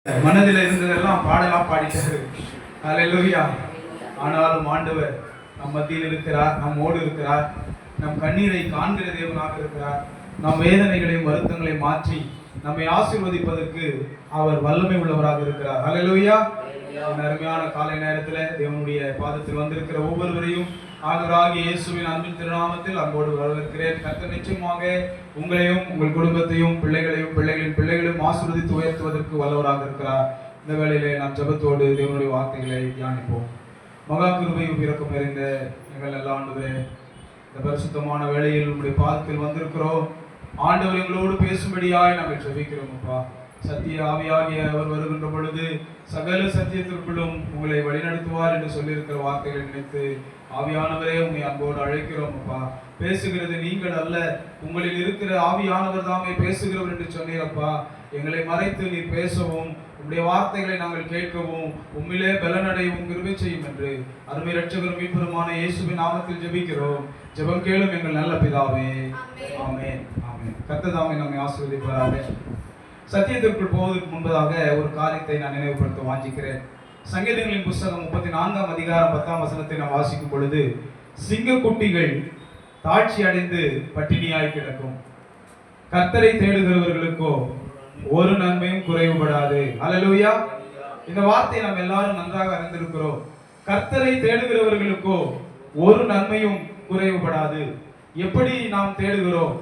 மனதில் இருந்ததெல்லாம் பாடலாம் பாடிட்டாரு. அல்லேலூயா. ஆனாலும் ஆண்டவர் நம் மத்தியில் இருக்கிறார், நம்மோடு இருக்கிறார், நம் கண்ணீரை காண்கிற தேவனாக இருக்கிறார். நம் வேதனைகளையும் வருத்தங்களையும் மாற்றி நம்மை ஆசீர்வதிப்பதற்கு அவர் வல்லமை உள்ளவராக இருக்கிறார். அல்லேலூயா. அருமையான காலை நேரத்தில் தேவனுடைய பாதத்தில் வந்திருக்கிற ஒவ்வொருவரையும் ஆண்டவராகிய இயேசுவின் அன்பின் திருநாமத்தில் அன்போடு வரவேற்கிறேன். கர்த்தர் நிச்சயமாக உங்களையும் உங்கள் குடும்பத்தையும் பிள்ளைகளையும் பிள்ளைகளின் பிள்ளைகளையும் ஆசீர்வதித்து உயர்த்துவதற்கு வல்லவராக இருக்கிறார். இந்த வேளையிலே நாம் ஜெபத்தோடு தேவனுடைய வார்த்தைகளை தியானிப்போம். மகா கிருபையும் இரக்கம் நிறைந்த எங்கள் நல்ல ஆண்டவரே, இந்த பரிசுத்தமான வேளையில் உங்களுடைய பாதத்தில் வந்திருக்கிறோம். ஆண்டவர் எங்களோடு பேசும்படியாய் நாங்கள் ஜெபிக்கிறோம். அப்பா, சத்திய ஆவியாகிய அவர் வருகின்ற பொழுது சகல சத்தியத்திற்குள்ளும் உங்களை வழிநடத்துவார் என்று சொல்லியிருக்கிற வார்த்தைகளை நினைத்து ஆவியானவரே உங்களை அன்போடு அழைக்கிறோம். அப்பா, பேசுகிறது நீங்கள் அல்ல, உங்களில் இருக்கிற ஆவியானவர் தாமே பேசுகிறவர் என்று சொன்னீரப்பா. எங்களை மறைத்து நீர் பேசவும் உங்களுடைய வார்த்தைகளை நாங்கள் கேட்கவும் உண்மையிலே பலனடையவும் கிருபை செய்யும் என்று அருமை இரட்சகரும் மீட்பருமான இயேசுவின் நாமத்தில் ஜெபிக்கிறோம். ஜெபம் கேளும் எங்கள் நல்ல பிதாவே. ஆமென். ஆமென். கர்த்தர் தாமே நம்மை ஆசீர்வதிப்பாராக. சத்தியத்திற்குள் போவதற்கு முன்பதாக ஒரு காரியத்தை நான் நினைவுபடுத்த வாஞ்சிக்கிறேன். சங்கீதங்களின் புஸ்தகம் 34 அதிகாரம் 10 வசனத்தை நான் வாசிக்கும் பொழுது, சிங்கக்குட்டிகள் தாட்சி அடைந்து பட்டினியாய் கிடக்கும், கர்த்தரை தேடுகிறவர்களுக்கோ ஒரு நன்மையும் குறைவுபடாது. அல்லேலூயா. இந்த வார்த்தையை நாம் எல்லாரும் நன்றாக அறிந்திருக்கிறோம். கர்த்தரை தேடுகிறவர்களுக்கோ ஒரு நன்மையும் குறைவுபடாது. எப்படி நாம் தேடுகிறோம்?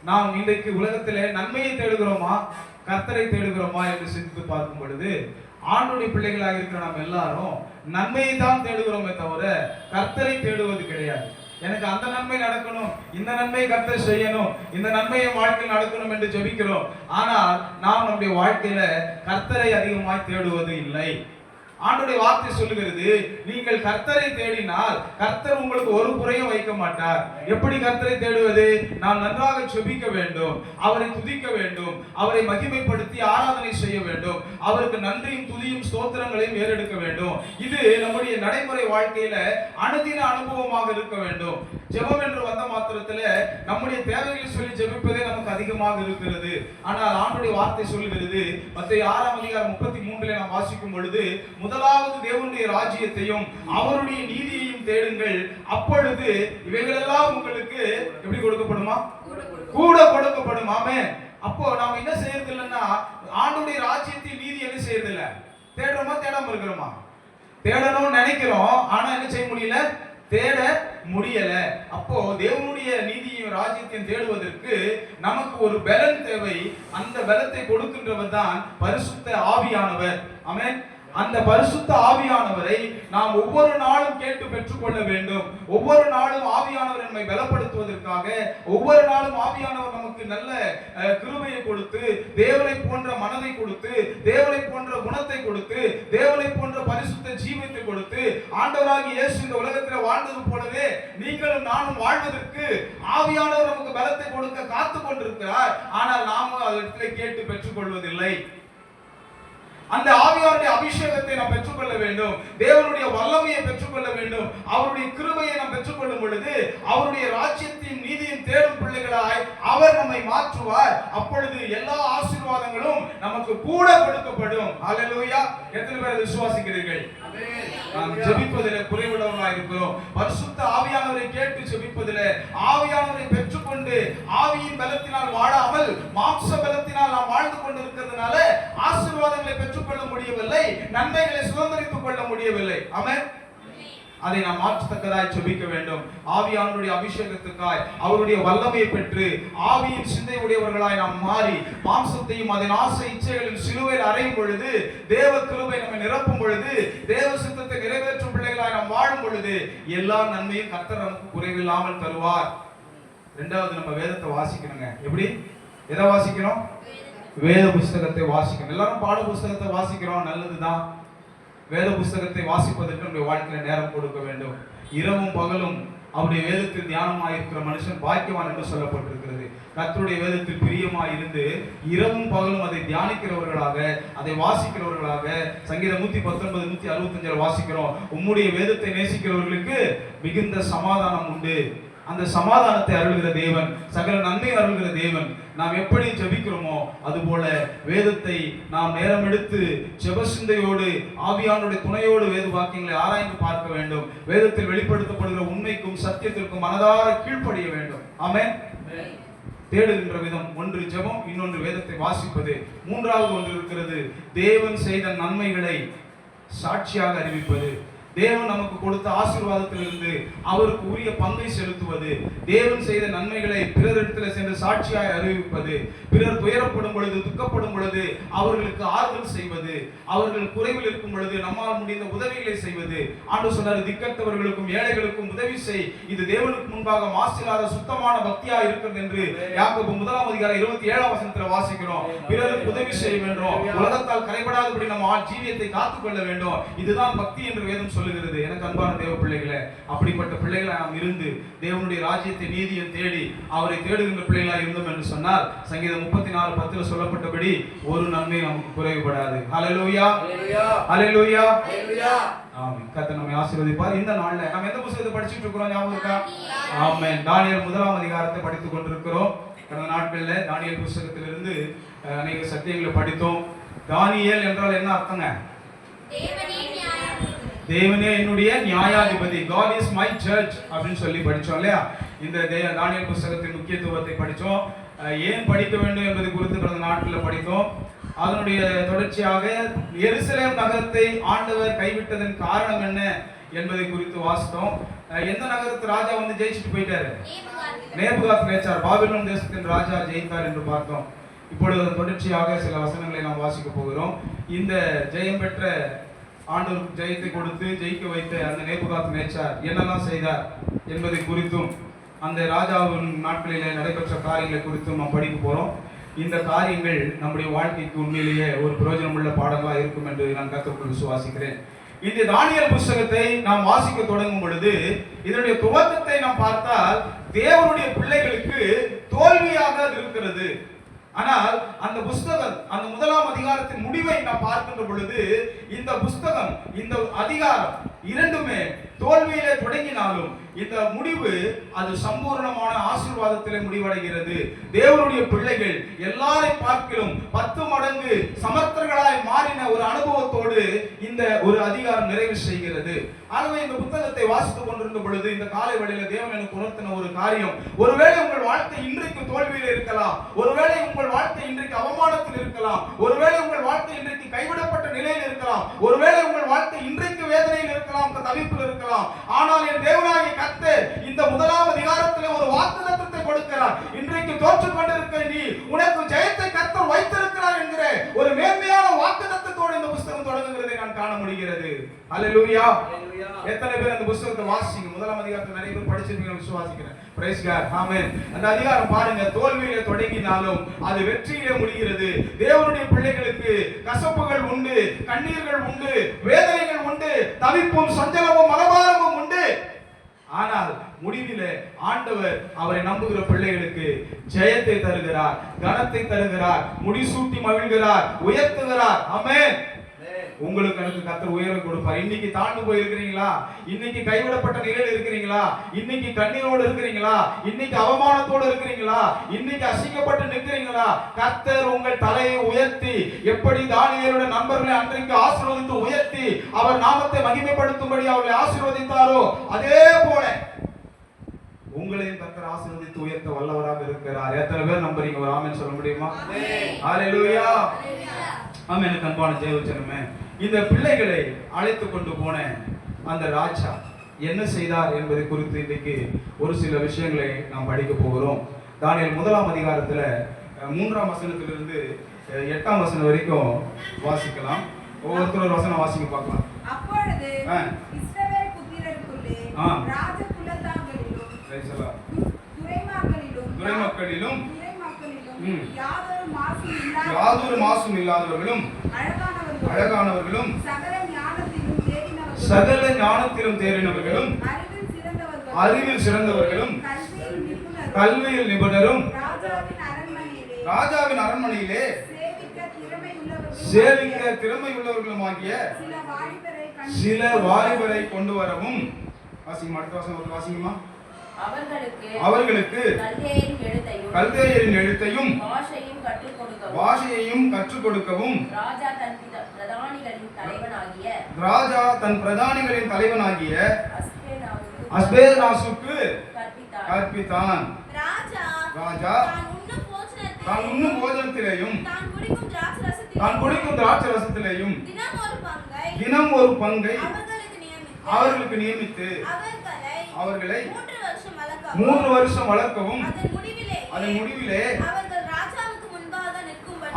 நாம் இன்றைக்கு உலகத்திலே நன்மையை தேடுகிறோமா, கர்த்தரை தேடுகிறோமா என்று சிந்தித்து பார்க்கும் பொழுது, ஆண்டுடைய பிள்ளைகளாக இருக்கிற நாம் எல்லாரும் நன்மையை தான் தேடுகிறோமே தவிர கர்த்தரை தேடுவது கிடையாது. எனக்கு அந்த நன்மை நடக்கணும், இந்த நன்மை கர்த்தர் செய்யணும், இந்த நன்மையை வாழ்க்கையில் நடக்கணும் என்று ஜெபிக்கிறோம். ஆனால் நாம் நம்முடைய வாழ்க்கையில கர்த்தரை அதிகமாய் தேடுவது இல்லை. ஆண்டுடைய வார்த்தை சொல்லுகிறது, நீங்கள் கர்த்தரை தேடினால் கர்த்தர் உங்களுக்கு ஒரு குறையும் வைக்க மாட்டார். எப்படி கர்த்தரை தேடுவது? நாம் நன்றாக ஜெபிக்க வேண்டும், அவரை துதிக்க வேண்டும், அவரை மகிமைப்படுத்தி ஆராதனை செய்ய வேண்டும், அவருக்கு நன்றியும் துதியும் ஸ்தோத்திரங்களையும் ஏறெடுக்க வேண்டும். இது நம்முடைய நடைமுறை வாழ்க்கையில அனுதின அனுபவமாக இருக்க வேண்டும். ஜெபம் என்று வந்த மாத்திரத்தில் நம்முடைய தேவைகளை சொல்லி ஜெபிப்பதே நமக்கு அதிகமாக இருக்கிறது. ஆனால் ஆண்டுடைய வார்த்தை சொல்லுகிறது, மத்தேயு 6 அதிகாரம் 33 நாம் வாசிக்கும் பொழுது, முதலாவது தேவனுடைய ராஜ்யத்தையும் அவருடைய நீதியையும் தேடுங்கள், அப்பொழுது இவைகளெல்லாம் உங்களுக்கு எப்படி கொடுக்கப்படுமா? கூட கொடுக்கப்படும். ஆமென். அப்போ நாம என்ன செய்யறது இல்லைன்னா, ஆண்டுடைய ராஜ்யத்தின் நீதி என்ன செய்யறது இல்ல. தேடுறோமா, தேடாம இருக்கிறோமா? தேடணும்னு நினைக்கிறோம், ஆனா என்ன செய்ய முடியல, தேட முடியல. அப்போ தேவனுடைய நீதியும் ராஜ்யத்தையும் தேடுவதற்கு நமக்கு ஒரு பலன் தேவை. அந்த பலத்தை கொடுக்கின்றவர் தான் பரிசுத்த ஆவியானவர். ஆமென். அந்த பரிசுத்த ஆவியானவரை நாம் ஒவ்வொரு நாளும் கேட்டு பெற்றுக்கொள்ள வேண்டும். ஒவ்வொரு நாளும் ஆவியானவர் நம்மை பலப்படுத்துவதற்காக, ஒவ்வொரு நாளும் ஆவியானவர் நமக்கு நல்ல கிருபையை கொடுத்து, தேவனை போன்ற மனதை கொடுத்து, தேவனை போன்ற குணத்தை கொடுத்து, தேவனை போன்ற பரிசுத்த ஜீவத்தை கொடுத்து, ஆண்டவராகிய இயேசு இந்த உலகத்தில் வாழ்ந்தது போலவே நீங்களும் நானும் வாழ்வதற்கு ஆவியானவர் நமக்கு பலத்தை கொடுக்க காத்து கொண்டிருக்கிறார். ஆனால் நாமும் அதற்கு கேட்டு பெற்றுக்கொள்வதில்லை. அந்த ஆவியாருடைய அபிஷேகத்தை நாம் பெற்றுக்கொள்ள வேண்டும், தேவனுடைய வல்லமையை பெற்றுக்கொள்ள வேண்டும், அவருடைய கிருபையை நாம் பெற்றுக்கொள்ளும் பொழுது அவருடைய ராஜ்யத்தின் நீதியின் தேடும் பிள்ளைகளாய் அவர் நம்மை மாற்றுவார். அப்பொழுது எல்லா ஆசீர்வாதங்களும் நமக்கு கூட கொடுக்கப்படும். அல்லேலூயா. எத்தனை பேர் விசுவாசிக்கிறீர்கள்? நாம் ஜெபிப்பதிலே குறைவுள்ளவர்களாக இருக்கிறோம். பரிசுத்த ஆவியானவரை கேட்டு ஜெபிப்பதிலே, ஆவியானவரை பெற்றுக்கொண்டு ஆவியின் பலத்தினால் வாழாமல் மாம்ச பலத்தினால் நாம் வாழ்ந்து கொண்டிருக்கிறதுனால ஆசீர்வாதங்களை பெற்றுக்கொள்ள முடியவில்லை, நன்மைகளை சுதந்திரித்துக் கொள்ள முடியவில்லை. ஆமென். அதை நாம் மாற்றத்தக்கதாய் ஜெபிக்க வேண்டும். ஆவியானவருடைய அபிஷேகத்துக்காய் அவருடைய வல்லமையை பெற்று ஆவியின் சிந்தை உடையவர்களாய் நாம் மாறி மாம்சத்தையும் அதன் ஆசை இச்சைகளின் சிலுவையில் அறையும் பொழுது, தேவ கிருபை நம்மை நிரப்பும் பொழுது, தேவ சித்தத்தை நிறைவேற்றும் பிள்ளைகளாய் நாம் வாழும் பொழுது எல்லா நன்மையும் கர்த்தர் நமக்கு குறைவில்லாமல் தருவார். இரண்டாவது, நம்ம வேதத்தை வாசிக்கணுங்க. எப்படி? எதை வாசிக்கணும்? வேத புஸ்தகத்தை வாசிக்கணும். எல்லாரும் பாட புஸ்தகத்தை வாசிக்கிறோம், நல்லதுதான். வேத புஸ்தகத்தை வாசிப்பதற்கு நம்முடைய வாழ்க்கையில நேரம் கொடுக்க வேண்டும். இரவும் பகலும் அவருடைய வேதத்தில் தியானமாக இருக்கிற மனுஷன் பாக்கியவான் என்று சொல்லப்பட்டிருக்கிறது. கர்த்தருடைய வேதத்தில் பிரியமாய் இருந்து இரவும் பகலும் அதை தியானிக்கிறவர்களாக, அதை வாசிக்கிறவர்களாக, சங்கீதம் 119 165 வாசிக்கிறோம், உம்முடைய வேதத்தை நேசிக்கிறவர்களுக்கு மிகுந்த சமாதானம் உண்டு. அந்த சமாதானத்தை அருள்கிற தேவன், சகல நன்மை அருள்கிற தேவன். நாம் எப்படி ஜெபிக்கிறோமோ அதுபோல வேதத்தை நாம் நேரம் எடுத்து ஜெப சிந்தையோடு ஆவியானுடைய துணையோடு வேத வாக்கியங்களை ஆராய்ந்து பார்க்க வேண்டும். வேதத்தில் வெளிப்படுத்தப்படுகிற உண்மைக்கும் சத்தியத்திற்கும் மனதார கீழ்ப்படிய வேண்டும். ஆமென். தேடுகின்ற விதம், ஒன்று ஜெபம், இன்னொன்று வேதத்தை வாசிப்பது, மூன்றாவது ஒன்று இருக்கிறது தேவன் செய்த நன்மைகளை சாட்சியாக அறிவிப்பது. தேவன் நமக்கு கொடுத்த ஆசீர்வாதத்திலிருந்து அவருக்கு உரிய பங்கை செலுத்துவது, தேவன் செய்த நன்மைகளை பிறரிடத்தில் சென்று சாட்சியாய் அறிவிப்பது, பிறர் துயரப்படும் பொழுது துக்கப்படும் பொழுது அவர்களுக்கு ஆறுதல் செய்வது, அவர்கள் குறைவில் இருக்கும் பொழுது நம்மால் முடிந்த உதவிகளை செய்வது. ஆண்டவர் சொன்னார், திக்கற்றவர்களுக்கும் ஏழைகளுக்கும் உதவி செய், இது தேவனுக்கு முன்பாக மாசில்லாத சுத்தமான பக்தியா இருக்கிறது என்று யாக்கோபு 1:27 வாசிக்கிறோம். பிறருக்கு உதவி செய்ய வேண்டும், உலகத்தால் கரைபடாதபடி நம்ம ஜீவியத்தை காத்துக்கொள்ள வேண்டும். இதுதான் பக்தி என்று வேதம் சொல்லுகிறது. எனக்கு அன்பான தேவ பிள்ளைகளே, அப்படிப்பட்ட பிள்ளைகளை நாம் இருந்து தேவனுடைய ராஜ்யத்தை நீதியை தேடி அவரை தேடுகின்ற பிள்ளைகளாக இருந்தோம் என்று சொன்னால் சங்கீதம் 34:10 சொல்லப்பட்டபடி ஒரு நன்மை நமக்கு குறைவுபடாது. ஹல்லேலூயா, ஹல்லேலூயா, ஹல்லேலூயா. ஆமென். கர்த்தர் நம்மை ஆசீர்வதிப்பார். இந்த நாள்ல நாம் எந்த புத்தகத்தை படிச்சிட்டு இருக்கிறோம் ஞாபகம் இருக்கா? ஆமென். தானியேல் 1 படித்துக் கொண்டிருக்கிறோம். கடந்த நாட்களில் தானியேல் புத்தகத்திலிருந்து அநேக சத்தியங்களை படித்தோம். தானியேல் என்றால் என்ன அர்த்தங்க? தேவனே என்னுடைய நியாயாதிபதி, God is my judge அப்படின்னு சொல்லி படிச்சோம் இல்லையா? இந்த தானியேல் புத்தகத்தின் முக்கியத்துவத்தை படிச்சோம். ஏன் படிக்க வேண்டும் என்பது குறித்து கடந்த நாட்களில் படித்தோம். அதனுடைய தொடர்ச்சியாக எருசலேம் நகரத்தை ஆண்டவர் கைவிட்டதன் காரணம் என்ன என்பதை குறித்து வாசித்தோம். எந்த நகரத்து ராஜா வந்து ஜெயிச்சுட்டு போயிட்டாரு? நேபுகாத்நேச்சார், பாபிலோன் தேசத்தின் ராஜா ஜெயித்தார் என்று பார்த்தோம். இப்பொழுது தொடர்ச்சியாக சில வசனங்களை நாம் வாசிக்க போகிறோம். இந்த ஜெயம் பெற்ற ஆண்டவர் ஜெயத்தை கொடுத்து ஜெயிக்க வைத்த அந்த நேபுகாத்நேச்சார் என்னெல்லாம் செய்தார் என்பதை குறித்தும் அந்த ராஜாவின் நாட்களிலே நடைபெற்ற காரியங்களை குறித்தும் நாம் படிக்க போறோம். இந்த காரியங்கள் நம்முடைய வாழ்க்கைக்கு உண்மையிலேயே ஒரு பிரயோஜனமுள்ள பாடங்களாக இருக்கும் என்று நான் கர்த்தருக்குள் விசுவாசிக்கிறேன். இந்த தானியேல் புத்தகத்தை நாம் வாசிக்க தொடங்கும் பொழுது இதனுடைய துவக்கத்தை நாம் பார்த்தால் தேவனுடைய பிள்ளைகளுக்கு தோல்வியாக இருக்கிறது. ஆனால் அந்த புஸ்தகம், அந்த 1 அதிகாரத்தின் முடிவை நாம் பார்க்கின்ற பொழுது இந்த புஸ்தகம், இந்த அதிகாரம் இரண்டுமே தோல்வியிலே தொடங்கினாலும் இந்த முடிவு அது சம்பூர்ணமான ஆசீர்வாதத்திலே முடிவடைகிறது. தேவனுடைய பிள்ளைகள் எல்லாரை பார்க்கிலும் 10 மடங்கு சமர்த்தர்களாய் மாறின ஒரு அனுபவத்தோடு இந்த ஒரு அதிகாரம் நிறைவு செய்கிறது. ஆகவே இந்த புத்தகத்தை வாசித்துக் கொண்டிருந்த பொழுது இந்த காலை வேளையில தேவன் எனக்கு உணர்த்தின ஒரு காரியம், ஒருவேளை உங்கள் வாழ்க்கை இன்றைக்கு தோல்வியில் இருக்கலாம், ஒருவேளை உங்கள் வாழ்க்கை இன்றைக்கு அவமானத்தில் இருக்கலாம், ஒருவேளை உங்கள் வாழ்க்கை இன்றைக்கு கைவிடப்பட்ட நிலையில் இருக்கலாம், ஒருவேளை உங்கள் வாழ்க்கை இன்றைக்கு வேதனையில் இருக்கலாம், தவிப்பில் இருக்கலாம். ஆனால் என் தேவனாகிய கர்த்தர் இந்த 1 அதிகாரத்திலே ஒரு வாக்குத்தத்தத்தை கொடுக்கிறார். இன்றைக்கு தோற்றுக் கொண்டிருக்கிற நீ, உனக்கு ஜெயத்தை கர்த்தர் வைத்திருக்கிறார் என்கிற ஒரு மேன்மையான வாக்குத்தத்தத்தோடு இந்த புத்தகம் தொடங்குகிறதை நான் காண முடிகிறது. ஹல்லேலூயா. எத்தனை பேர் அந்த புத்தகத்தை வாசிங்க? 1 அதிகாரத்தை நிறைய பேர் படிச்சிருக்கீங்க விசுவாசிக்கிறேன். Praise God. ஆமென். அந்த அதிகாரம் பாருங்க, தோல்வியிலே தொடங்கினாலும் அது வெற்றியிலே முடிகிறது. தேவனுடைய பிள்ளைகளுக்கு கசப்புகள் உண்டு, கண்ணீர்கள் உண்டு, வேதனைகள் உண்டு, தவிப்பும் சஞ்சலமும் மனபாரமும் உண்டு. ஆனால் முடிவிலே ஆண்டவர் அவரை நம்புகிற பிள்ளைகளுக்கு ஜெயத்தை தருகிறார், கனத்தை தருகிறார், முடிசூட்டி மகிழ்கிறார், உயர்த்துகிறார். ஆமென். உங்களுக்கு எனக்கு கர்த்தர் உயர்வை கொடுப்பார். இன்னைக்கு தாழ்ந்து போய் இருக்கிறீங்களா? இன்னைக்கு கைவிடப்பட்ட நிலையில் இருக்கிறீங்களா? இன்னைக்கு கண்ணீரோடு இருக்கிறீங்களா? இன்னைக்கு அவமானத்தோடு இருக்கிறீங்களா? இன்னைக்கு அசிங்கப்பட்டு நிற்கிறீங்களா? கர்த்தர் உங்கள் தலையை உயர்த்தி, எப்படி தானியேலுடைய நண்பர்களை அன்றைக்கு ஆசீர்வதித்து உயர்த்தி அவர் நாமத்தை மகிமைப்படுத்தும்படி அவர்களை ஆசீர்வதித்தாரோ அதே போல உங்களையும் கர்த்தர் ஆசீர்வதித்து உயர்த்த வல்லவராக இருக்கிறார். எத்தனை பேர் நம்புறீங்க? ஒரு ஆமென் சொல்ல முடியுமா? ஹல்லேலூயா. ஆமென். அன்பான தேவஜனமே, இந்த பிள்ளைகளை அழைத்து கொண்டு போன அந்த ராஜா என்ன செய்தார் என்பதை குறித்து இன்றைக்கு ஒரு சில விஷயங்களை நாம் படிக்க போகிறோம். தானியேல் 1 அதிகாரத்துல 3ஆம் வசனத்திலிருந்து 8ஆம் வசனம் வரைக்கும் வாசிக்கலாம். ஒவ்வொருத்தரும் ஒரு வசனம் வாசிக்க பார்க்கலாம். அப்பொழுது இஸ்ரவேல் புத்திரருக்குள்ளே ராஜகுலத்தார்களிலும் துரைமக்களிலும் யாதொரு மாசும் இல்லாதவர்களும் அழகானவர்களும் சகல ஞானத்திலும் தேறினவர்களும் அறிவில் சிறந்தவர்களும் கல்வியில் நிபுணரும் ராஜாவின் அரண்மனையிலே சேவிக்க திறமை உள்ளவர்களும் ஆகிய சில வாலிபரை கொண்டு வரவும். வாசிங்கம்மா, அடுத்த வசனம் வாசிங்கம்மா. அவர்களுக்கு கல்தேயரின் எழுத்தையும் பாஷையையும் கற்றுக் கொடுக்கவும் ராஜா தன் பிரதானிகளின் தலைவனாகிய அஸ்பேனாசுக்கு கற்பித்தான். ராஜா தான் உண்ணும் போஜனத்திலேயும் தான் குடிக்கும் திராட்சரசத்திலேயும் தினம் ஒரு பங்கை அவர்களுக்கு நியமித்து அவர்களை 3 வருஷம் வளர்க்கவும் அதன் முடிவிலே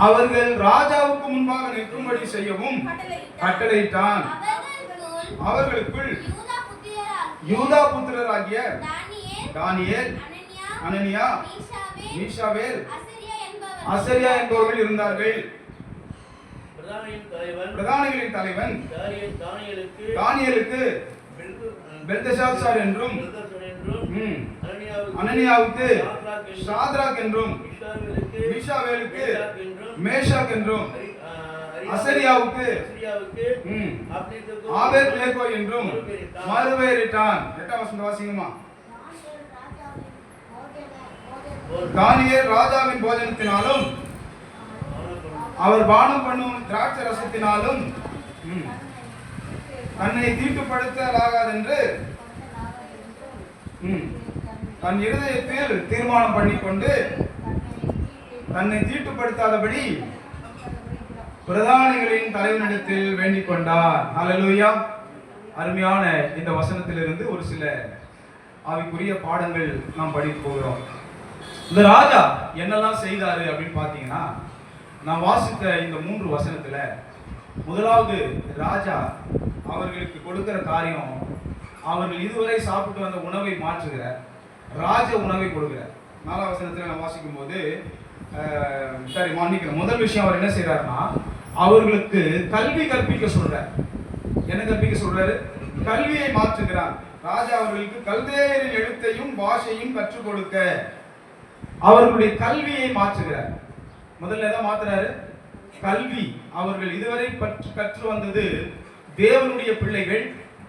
அவர்கள் ராஜாவுக்கு முன்பாக நிற்கும்படி செய்யவும் கட்டளையிட்டான். அவர்களுக்குள் யூதா புத்திரராகிய தானியேல், அனனியா, மீஷாவேல், அசரியா என்பவர்கள் இருந்தார்கள். பிரதானிகளின் தலைவன் தானியேலுக்கு பெல்தெஷாத்சார் என்றும் அனனியாவுக்கு சாத்ராக் என்றும் மீஷாவேலுக்கு மேஷாக் என்றும் அசரியாவுக்கு ஆபேத்நேகோ என்றும் மறுபெயரிட்டான். 8ஆம் வசனம் வாசிங்கம்மா. தானியேல் ராஜாவின் போஜனத்தினாலும் அவர் பானம் பண்ணும் திராட்சை ரசத்தினாலும் தன்னை தீட்டுப்படுத்தலாகாதென்று தன் இருதயத்தில் தீர்மானம் பண்ணிக்கொண்டு தன்னை தீட்டுப்படுத்தாதபடி பிரதானிகளின் தலைவனிடத்தில் வேண்டிக் கொண்டார். ஹல்லேலூயா. அருமையான இந்த வசனத்திலிருந்து ஒரு சில ஆவிக்குரிய பாடங்கள் நாம் படிக்க போகிறோம். இந்த ராஜா என்னெல்லாம் செய்தாரு அப்படின்னு பார்த்தீங்கன்னா, நான் வாசித்த இந்த 3 வசனத்துல முதலாவது ராஜா அவர்களுக்கு கொடுக்கிற காரியம், அவர்கள் இதுவரை சாப்பிட்டு வந்த உணவை மாற்றுகிறார், ராஜ உணவை கொடுக்கிறார். 4ஆம் வசனத்துல நான் வாசிக்கும் போது முதல் விஷயம் அவர் என்ன செய்யறாருன்னா, அவர்களுக்கு கல்வி கற்பிக்க சொல்றார். என்ன கற்பிக்க சொல்றாரு? கல்வியை மாற்றுகிறார். ராஜா அவர்களுக்கு கல்தேயரின் எழுத்தையும் பாஷையும் கற்றுக் கொடுக்க அவர்களுடைய கல்வியை மாற்றுகிறார். முதல்ல எதை மாத்துறாரு? கல்வி. அவர்கள் இதுவரை கற்று வந்தது தேவனுடைய பிள்ளைகள்,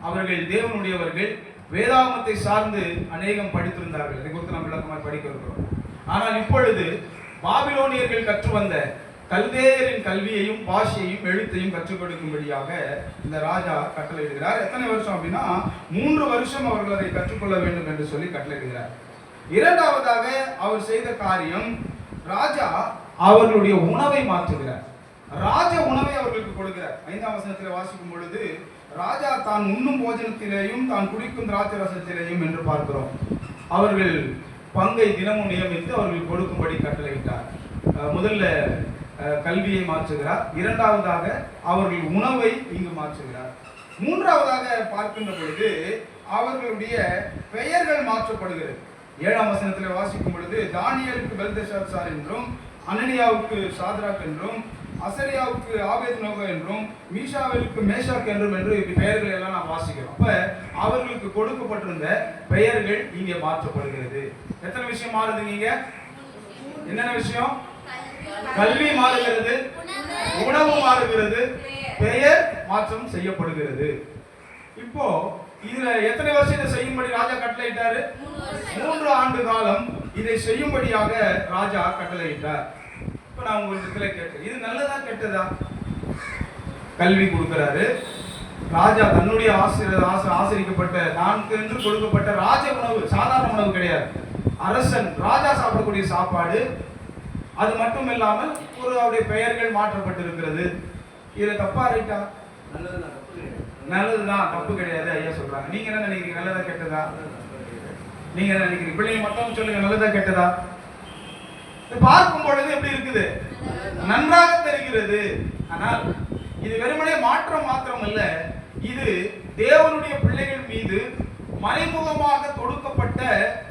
அவர்கள் தேவனுடையவர்கள், வேதாகமத்தை சார்ந்து அநேகம் படித்திருந்தார்கள். இதை குறித்து நாம் விளக்கமாக படிக்க இருக்கிறோம். ஆனால் இப்பொழுது பாபிலோனியர்கள் கற்று வந்த கல்தேயரின் கல்வியையும் பாஷையையும் எழுத்தையும் கற்றுக் கொடுக்கும்படியாக இந்த ராஜா கட்டளையிடுகிறார். எத்தனை வருஷம் அப்படின்னா 3 வருஷம் அவர்கள் அதை கற்றுக்கொள்ள வேண்டும் என்று சொல்லி கட்டளையிடுகிறார். இரண்டாவதாக அவர் செய்த காரியம், ராஜா அவர்களுடைய உணவை மாற்றுகிறார். ராஜ உணவை அவர்களுக்கு கொடுக்கிறார். 5ஆம் வசனத்தில் வாசிக்கும் பொழுது, ராஜா தான் உண்ணும் போஜனத்திலேயும் தான் குடிக்கும் திராட்சை ரசத்திலேயும் என்று பார்க்கிறோம். அவர்கள் பங்கை தினமும் நியமித்து அவர்கள் கொடுக்கும்படி கட்டளையிட்டார். முதல்ல கல்வியை மாற்றுகிறார். இரண்டாவதாக அவர்கள் உணவை இங்கு மாற்றுகிறார். மூன்றாவதாக பார்க்கின்ற பொழுது அவர்களுடைய பெயர்கள் மாற்றப்படுகிறது. 7ஆம் வசனத்தில் வாசிக்கும் பொழுது, தானியேலுக்கு பெல்தெஷாத்சார் என்றும், அனனியாவுக்கு சாத்ராக் என்றும், அசரியாவுக்கு ஆபேத்நேகோ என்றும், மீஷாவேலுக்கு மேஷாக் என்றும் என்று இப்படி பெயர்கள் எல்லாம் நாம் வாசிக்கிறோம். அப்ப அவர்களுக்கு கொடுக்கப்பட்டிருந்த பெயர்கள் இங்கே மாற்றப்படுகிறது. எத்தனை விஷயம் மாறுதுங்க? என்னென்ன விஷயம்? கல்வி மாறுகிறது, உணவு மாறுகிறது, பெயர் மாற்றம் செய்யப்படுகிறது. இப்போ இதுல எத்தனை வருஷம் இதை செய்யும்படி ராஜா கட்டளையிட்டாரு? 3 ஆண்டு காலம் இதை செய்யும்படியாக ராஜா கட்டளையிட்டார். இப்ப நான் உங்களிடத்துல கேட்டேன், இது நல்லதா கெட்டதா? கல்வி கொடுக்கிறாரு ராஜா, தன்னுடைய ஆசிரியப்பட்ட நான்கு என்று கொடுக்கப்பட்ட ராஜ உணவு, சாதாரண உணவு கிடையாது, அரசன் ராஜா சாப்பிடக்கூடிய சாப்பாடு. அது மட்டும் இல்லாமல் ஒரு அவருடைய பெயர்கள் மாற்றப்பட்டிருக்கிறது. இதுல தப்பா ரைட்டா? நல்லதுதான், தப்பு கிடையாது ஐயா சொல்றாங்க. நீங்க என்ன நினைக்கிறீங்க? நல்லதா கெட்டதா? நீங்க என்ன நினைக்கிறீங்க? பிள்ளைங்க மட்டும் சொல்லுங்க, நல்லதா கெட்டதா? பார்க்கும் பொழுது எப்படி இருக்குது? நன்றாக தெரிகிறது. ஆனால் இது வெறுமனே மாற்றம் மாத்திரம் அல்ல, இது தேவனுடைய பிள்ளைகள் மீது மறைமுகமாக தொடுக்கப்பட்ட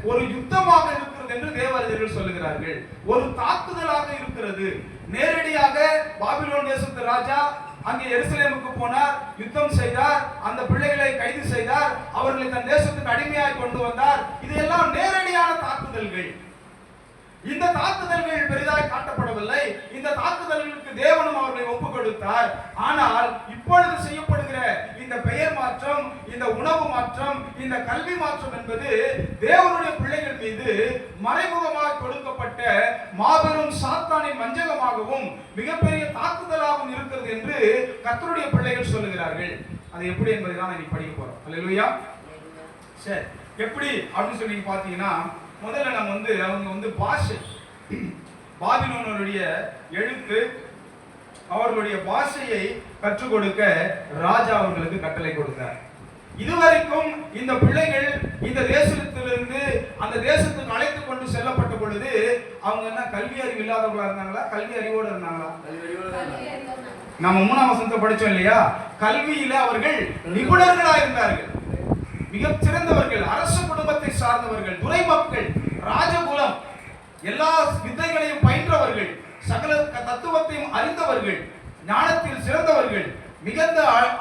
ஒரு யுத்தமாக இருக்கிறது என்று தேவஅறிஞர்கள் சொல்லுகிறார்கள். ஒரு தாக்குதலாக இருக்கிறது. நேரடியாக பாபிலோன் தேசத்து ராஜா அங்கே எருசலேமுக்கு போனார், யுத்தம் செய்தார், அந்த பிள்ளைகளை கைது செய்தார், அவர்களை தன் தேசத்துக்கு அடிமையாய் கொண்டு வந்தார். இதெல்லாம் நேரடியான தாக்குதல்கள். இந்த தாக்குதல்கள் பெரிதாய் காட்டப்படவில்லை. இந்த தாக்குதல்களுக்கு தேவனும் அவர்களை ஒப்புக் கொடுத்தார். ஆனால் இப்பொழுது செய்யப்படுகிற இந்த பெயர் மாற்றம் மாற்றம், இந்த உணவு மாற்றம், இந்த கல்வி மாற்றம் என்பது தேவனுடைய பிள்ளைகள் மீது மறைமுகமாக கொடுக்கப்பட்ட மாபெரும் சாத்தானின் வஞ்சகமாகவும் மிகப்பெரிய தாக்குதலாகவும் இருக்கிறது என்று கர்த்தருடைய பிள்ளைகள் சொல்லுகிறார்கள். அது எப்படி என்பதை தான் இன்னைக்கு படிக்க போறோம். அல்லேலூயா. சரி, எப்படி அப்படின்னு சொல்லி பாத்தீங்கன்னா, முதல்ல நம்ம அவங்க பாஷை, பாபிலோனுடைய எழுத்து, அவர்களுடைய பாஷையை கற்றுக் கொடுக்க ராஜா அவர்களுக்கு கட்டளை கொடுத்தார். இதுவரைக்கும் இந்த பிள்ளைகள் இந்த தேசத்திலிருந்து அந்த தேசத்துக்கு அழைத்து கொண்டு செல்லப்பட்ட பொழுது அவங்க என்ன கல்வி அறிவு இல்லாதவர்களா இருந்தாங்களா, கல்வி அறிவோடு இருந்தாங்களா? நம்ம 3ஆம் வசனத்தை படிச்சோம் இல்லையா? கல்வியில அவர்கள் நிபுணர்களா இருந்தார்கள், மிக சிறந்தவர்கள், அரச குடும்பத்தை சார்ந்தவர்கள், துரை மக்கள், ராஜகுலம், எல்லா வித்தைகளையும் பயின்றவர்கள், சகல தத்துவத்தையும் அறிந்தவர்கள், ஞானத்தில் சிறந்தவர்கள், மிகுந்த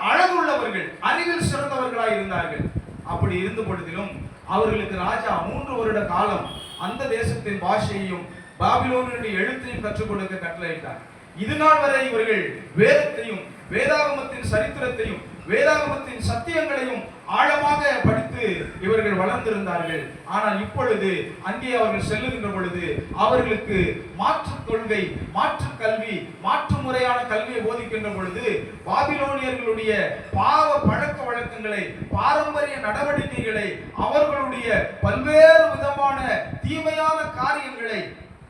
அழகுள்ளவர்கள், அறிவில் சிறந்தவர்களாய் இருந்தார்கள். அப்படி இருந்த பொழுதிலும் அவர்களுக்கு ராஜா 3 வருட காலம் அந்த தேசத்தின் பாஷையையும் பாபிலோனுடைய எழுத்தையும் கற்றுக் கொடுக்க கட்டளையிட்டார். இது நாள் வரை இவர்கள் வேதத்தையும் வேதாகமத்தின் சரித்திரத்தையும் வேதாகமத்தின் சத்தியங்களையும் ஆழமாக படித்து இவர்கள் வளர்ந்திருந்தார்கள். ஆனால் இப்பொழுது அங்கே அவர்கள் செல்லுகின்ற பொழுது அவர்களுக்கு மாற்று கொள்கை, மாற்று கல்வி, மாற்று முறையான கல்வியை போதிக்கின்ற பொழுது பாபிலோனியர்களுடைய பாவ பழக்க வழக்கங்களை, பாரம்பரிய நடவடிக்கைகளை, அவர்களுடைய பல்வேறு விதமான தீமையான காரியங்களை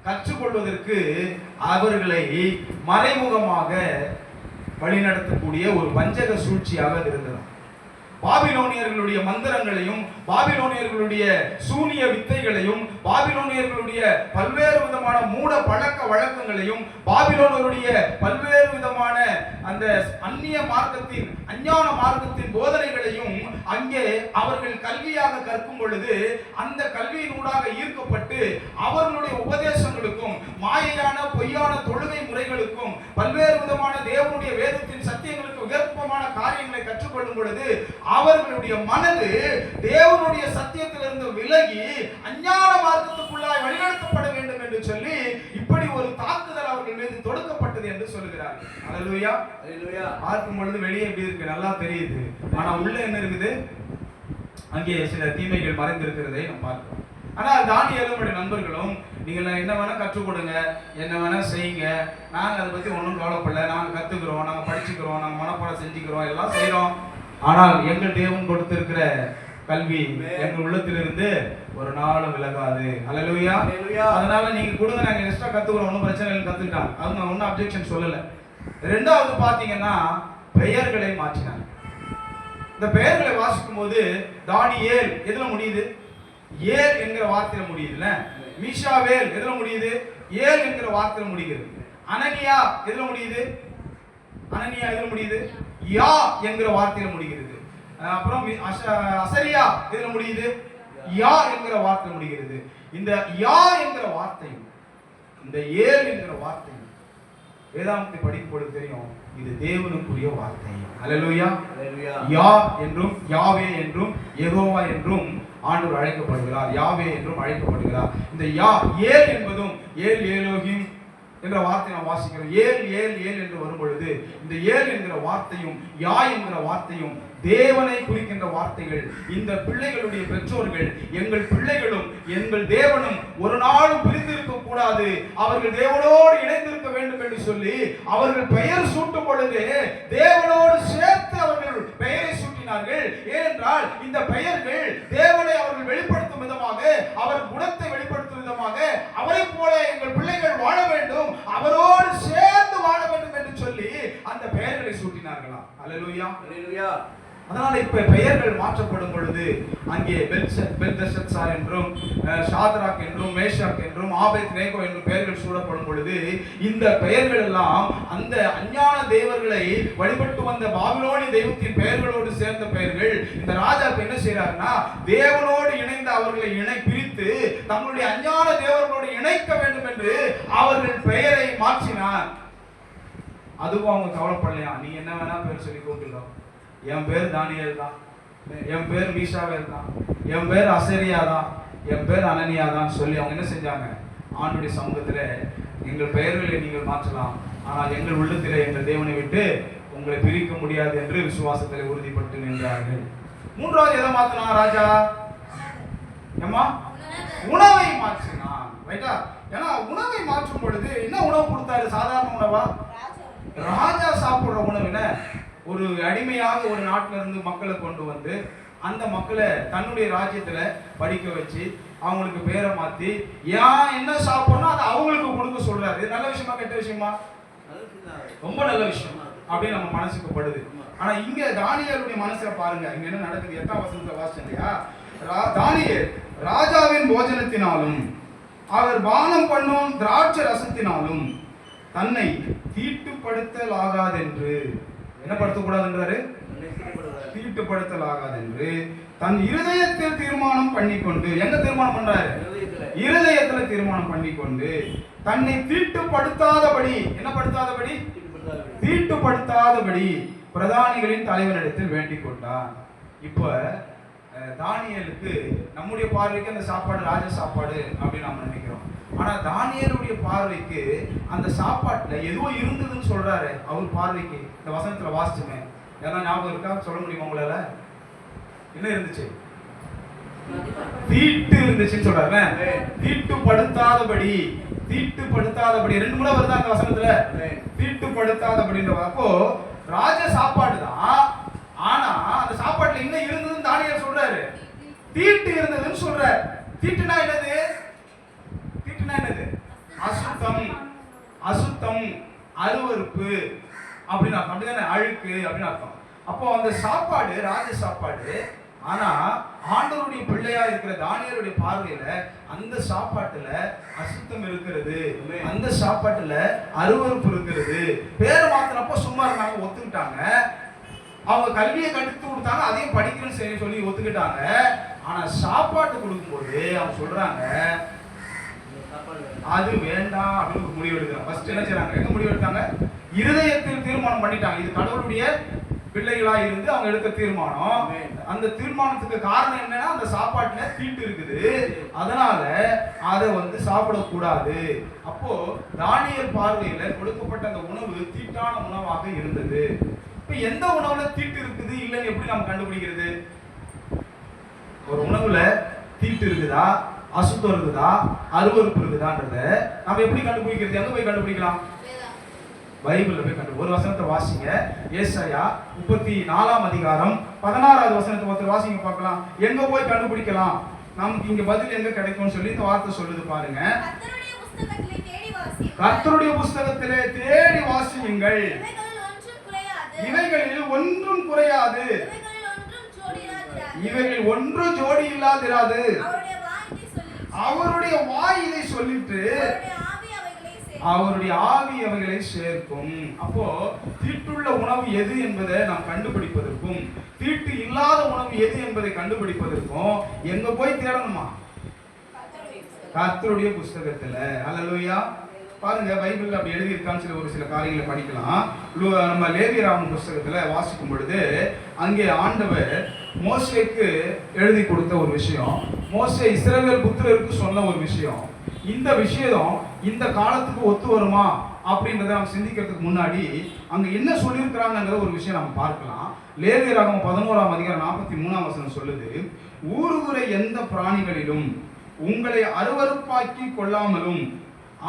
கற்றுக்கொள்வதற்கு அவர்களை மறைமுகமாக வழிநடத்தக்கூடிய ஒரு வஞ்சக சூழ்ச்சியாக இருந்தது. பாபிலோனியர்களுடைய மந்திரங்களையும், பாபிலோனியர்களுடைய சூனிய வித்தைகளையும், பாபிலோனியர்களுடைய பல்வேறு விதமான மூட பழக்க வழக்கங்களையும், பாபிலோனியருடைய பல்வேறு விதமான அந்த அந்நிய மார்க்கத்தின், அஞ்ஞான மார்க்கத்தின் போதனைகளையும் அங்கே அவர்கள் கல்வியாக கற்கும் பொழுது அந்த கல்வியினூடாக ஈர்க்கப்பட்டு அவர்களுடைய உபதேசங்களுக்கும், மாயையான பொய்யான தொழுகை முறைகளுக்கும், பல்வேறு விதமான தேவனுடைய வேதத்தின் சத்தியங்களுக்கு விகற்பமான காரியங்களை கற்றுக்கொள்ளும் பொழுது அவர்களுடைய மனது தேவனுடைய சத்தியத்திலிருந்து விலகி அஞ்ஞான மார்க்கத்துக்குள்ளாய் வழிநடத்தப்பட வேண்டும் என்று சொல்லி இப்படி ஒரு தாக்குதல் அவர்கள் மீது தொடுக்கப்பட்டது என்று சொல்லுகிறார்கள். அல்லேலூயா. அல்லேலூயா. பார்க்கும் பொழுது வெளியே எப்படி இருக்கு, நல்லா தெரியுது. ஆனா உள்ள என்ன இருக்குது? அங்கே சில தீமைகள் மறைந்திருக்கிறதை நம்ம பார்க்கிறோம். ஆனால் தானியேலும் நண்பர்களும் நீங்கள் என்ன வேணா கற்றுக் கொடுங்க, என்ன வேணா செய்யுங்க, நாங்க அதை பத்தி ஒன்றும் கவலைப்படல, நாங்க கத்துக்கிறோம், நாங்க படிச்சுக்கிறோம், நாங்க மனப்பாடம் செஞ்சுக்கிறோம், எல்லாம் செய்யறோம். ஆனால் எங்கள் தேவன் கொடுத்திருக்கிற கல்வி எங்கள் உள்ளத்திலிருந்து ஒரு நாளும் விலகாது. அல்லேலூயா. அதனால நீங்க கொடுங்க, நாங்க எக்ஸ்ட்ரா கத்துக்கிறோம், ஒன்றும் பிரச்சனை இல்லை, கத்துக்கிட்டாங்க. அவங்க ஒன்றும் அப்ஜெக்ஷன் சொல்லல. ரெண்டாவது பாத்தீங்கன்னா பெயர்களை மாற்றினாங்க. இந்த பெயர்களை வாசிக்கும் போது தானியேல் எதுல முடியுது? ஏல் என்கிற வார்த்தையில முடியுதுல்ல. மீஷாவேல் எதுல முடியுது? ஏல் என்கிற வார்த்தையில முடிகிறது. அனனியா எதுல முடியுது? அனனியா எதுல முடியுது? யா என்கிற வார்த்தையில முடிகிறது. அப்புறம் அசரியா எதுல முடியுது? யா என்கிற வார்த்தையில முடிகிறது. இந்த யா என்கிற வார்த்தையும் இந்த ஏல் என்கிற வார்த்தையும் வேதாந்தத்தை படிப்போடு தெரியும், இது தேவனுக்குரிய வார்த்தை. அல்லேலூயா. யா என்றும் யாவே என்றும் யெகோவா என்றும் ஆண்டவர் அழைக்கப்படுகிறார், யாவே என்றும் அழைக்கப்படுகிறார். இந்த யா ஏல் என்பதும் ஏல் ஏலோகிம் என்ற வார்த்தை நாம் வாசிக்கிறோம். ஏல் ஏல் ஏல் என்று வரும் பொழுது இந்த ஏல் என்கிற வார்த்தையும் யா என்கிற வார்த்தையும் தேவனை குறிக்கின்ற வார்த்தைகள். இந்த பிள்ளைகளுடைய பெற்றோர்கள், எங்கள் பிள்ளைகளும் எங்கள் தேவனும் ஒரு நாளும் பிரிந்திருக்க கூடாது, அவர்கள் தேவனோடு இணைந்திருக்க வேண்டும் என்று சொல்லி அவர்கள் பெயர் சூட்டும் பொழுது தேவனோடு சேர்த்து அவர்கள் பெயரை சூட்டினார்கள். ஏனென்றால் இந்த பெயர்கள் தேவனை அவர்கள் வெளிப்படுத்தும் விதமாக, அவர் குணத்தை வெளிப்படுத்தும் விதமாக, அவரை போல எங்கள் பிள்ளைகள் வாழ வேண்டும், அவரோடு சேர்ந்து வாழ வேண்டும் என்று சொல்லி அந்த பெயர்களை சூட்டினார்களாம். அல்லேலூயா. அல்லேலூயா. அதனால இப்ப பெயர்கள் மாற்றப்படும் பொழுது அங்கே பெல்தெஷத்சார் என்றும் ஷாத்ராக் என்றும் மேஷாக் என்றும் ஆபேத் நேகோ என்றும் பெயர்கள் சூடப்படும் பொழுது இந்த பெயர்கள் எல்லாம் அந்த அஞ்ஞான தேவர்களை வழிபட்டு வந்த பாபிலோனிய தெய்வத்தின் பெயர்களோடு சேர்ந்த பெயர்கள். இந்த ராஜா என்ன செய்யறாருன்னா, தேவனோடு இணைந்த அவர்களை பிரித்து தங்களுடைய அஞ்ஞான தேவர்களோடு இணைக்க வேண்டும் என்று அவர்கள் பெயரை மாற்றினார். அதுவும் அவங்க கவலைப்படலையா, நீ என்ன வேணா பேர் சொல்லி கூப்பிட்டுக்கலாம், என் பேர் தானியேல் தான், என் பேர் மீஷாவேல் தான், என் பேர் அசரியா தான், என் பேர் அனனியா தான் சொல்லி அவங்க என்ன செஞ்சாங்க, ஆண்டுடைய சமூகத்தில் எங்கள் பெயர்களை நீங்கள் மாற்றலாம், ஆனால் எங்கள் உள்ளத்தில் எங்கள் தேவனை விட்டு உங்களை பிரிக்க முடியாது என்று விசுவாசத்தில் உறுதிப்பட்டு நின்றார்கள். மூன்றாவது எதை மாத்தினா ராஜா? ஏமா உணவை மாற்றினான். ரைட்டா? ஏன்னா உணவை மாற்றும் பொழுது என்ன உணவு கொடுத்தாரு? சாதாரண உணவா? ராஜா சாப்பிடுற உணவு என்ன? ஒரு அடிமையாக ஒரு நாட்டில இருந்து மக்களை கொண்டு வந்து அந்த மக்களை தன்னுடைய ராஜ்யத்துல படிக்க வச்சு அவங்களுக்கு பேரை மாத்தி ஏன் என்ன சாப்பிடணும் அதை அவங்களுக்கு கொடுக்க சொல்றாரு. இது நல்ல விஷயமா கெட்ட விஷயமா? ரொம்ப நல்ல விஷயம் அப்படின்னு நம்ம மனசுக்கு படுது. ஆனா இங்க தானியேலுடைய மனசுல பாருங்க, இங்க என்ன நடக்குது? 8ஆம் வசனத்துல வாசிச்சோம் இல்லையா? தானியேல் ராஜாவின் போஜனத்தினாலும் அவர் பானம் பண்ணும் திராட்சை ரசத்தினாலும் தன்னை தீட்டுப்படுத்தலாகாதென்று, என்ன படுத்தக்கூடாதுன்றாரு? தீட்டுப்படுத்தலாகாதென்று தன் இருதயத்தில் தீர்மானம் பண்ணிக்கொண்டு, என்ன தீர்மானம் பண்றாரு? இருதயத்துல தீர்மானம் பண்ணிக்கொண்டு தன்னை தீட்டுப்படுத்தாதபடி, என்ன படுத்தாதபடி? தீட்டுப்படுத்தாதபடி பிரதானிகளின் தலைவனிடத்தில் வேண்டிக் கொண்டார். இப்ப தானியேலுக்கு நம்முடைய பார்வைக்கு அந்த சாப்பாடு ராஜ சாப்பாடு அப்படின்னு நம்ம நினைக்கிறோம். ஆனா தானியேலுடைய பார்வைக்கு அந்த சாப்பாட்டுல ஏதோ இருந்ததுன்னு சொல்றாரு. அவர் பார்வைக்கு இந்த வசனத்துல வாசிச்சுமே ஏன்னா ஞாபகம் இருக்கா? சொல்ல முடியுமா உங்களால? என்ன இருந்துச்சு? தீட்டு இருந்துச்சுன்னு சொல்றாரு. தீட்டுப்படுத்தாதபடி, தீட்டுப்படுத்தாதபடி 2 முறை வருது அந்த வசனத்துல. தீட்டுப்படுத்தாதபடின்ற அப்போ ராஜ சாப்பாடு தான். ஆனா அந்த சாப்பாட்டுல என்ன இருந்ததுன்னு தானியேல் சொல்றாரு. தீட்டு இருந்ததுன்னு சொல்றாரு. தீட்டுனா என்னது? தீட்டுனா என்னது? அசுத்தம், அசுத்தம், அருவருப்பு அப்படின்னு அர்த்தம். அப்படிதானே? அழுக்கு அப்படின்னு அர்த்தம். அப்போ அந்த சாப்பாடு ராஜ சாப்பாடு. ஆனா ஆண்டவருடைய பிள்ளையா இருக்கிற தானியேலுடைய பார்வையில அந்த சாப்பாட்டுல அசுத்தம் இருக்கிறது, அந்த சாப்பாட்டுல அருவருப்பு இருக்கிறது. பேர் மாத்தினப்போ சும்மா இருந்தாங்க, ஒத்துக்கிட்டாங்க. அவங்க கல்வியை கற்றுக் கொடுத்தாங்க, அதையும் படிக்கணும்னு சொல்லி ஒத்துக்கிட்டாங்க. ஆனா சாப்பாட்டு கொடுக்கும்போது அவங்க சொல்றாங்க அது வேண்டாம் அப்படின்னு முடிவு எடுக்கிறாங்க. ஃபர்ஸ்ட் என்ன செய்றாங்க? எங்க முடிவு எடுத்தாங்க? இருதயத்தில் தீர்மானம் பண்ணிட்டாங்க. இது கடவுளுடைய பிள்ளைகளா இருந்து அவங்க எடுத்த தீர்மானம். அந்த தீர்மானத்துக்கு காரணம் என்னன்னா அந்த சாப்பாட்டுல தீட்டு இருக்குது, அதனால அதை சாப்பிடக்கூடாது. அப்போ தானியேல் பார்வையில கொடுக்கப்பட்ட அந்த உணவு தீட்டான உணவாக இருந்தது. இப்ப எந்த உணவுல தீட்டு இருக்குது இல்லைன்னு எப்படி நம்ம கண்டுபிடிக்கிறது? ஒரு உணவுல தீட்டு இருக்குதா, அசுத்தம் இருக்குதா, அருவருப்பு இருக்குதான்றத நம்ம எப்படி கண்டுபிடிக்கிறது? எங்க போய் கண்டுபிடிக்கலாம்? பைபிள்ல போய் கண்டு. ஒரு வசனத்தை வாசிங்க. ஏசாயா 34ஆம் அதிகாரம் 16வது வசனத்தை ஒருத்தர் வாசிங்க பார்க்கலாம். எங்க போய் கண்டுபிடிக்கலாம்? நமக்கு இங்க பதில் எங்க கிடைக்கும்னு சொல்லி இந்த வார்த்தை சொல்லுது பாருங்க. கர்த்தருடைய புஸ்தகத்திலே தேடி வாசியுங்கள், இவைகளில் ஒன்றும் குறையாது, இவைகளில் ஒன்றும் ஜோடி இல்லாதிராது. அவருடைய வாய் இதை சொல்லிட்டு அவருடைய ஆவி அவைகளை சேர்க்கும். அப்போ தீட்டுள்ள உணவு எது என்பதை நாம் கண்டுபிடிப்பதற்கும் தீட்டு இல்லாத உணவு எது என்பதை கண்டுபிடிப்பதற்கும் எங்க போய் தேடணுமா? கர்த்தருடைய புஸ்தகத்துல. அல்லேலூயா. பாருங்க, பைபிள்ல அப்படி எழுதி இருக்கான்னு ஒரு சில காரியங்களை படிக்கலாம். நம்ம லேவியராகமம் புஸ்தகத்துல வாசிக்கும் பொழுது அங்கே ஆண்டவர் மோசேக்கு எழுதி கொடுத்த ஒரு விஷயம், மோசே இஸ்ரவேல் புத்திரருக்கு சொன்ன ஒரு விஷயம். இந்த விஷயம் இந்த காலத்துக்கு ஒத்து வருமா அப்படின்றத நம்ம சிந்திக்கிறதுக்கு முன்னாடி அங்க என்ன சொல்லியிருக்கிறாங்கிற ஒரு விஷயம் நம்ம பார்க்கலாம். லேவியராகமம் 11ஆம் அதிகாரம் 43ஆம் வசனம் சொல்லுது, ஊருகுற எந்த பிராணிகளிலும் உங்களை அருவருப்பாக்கி கொள்ளாமலும்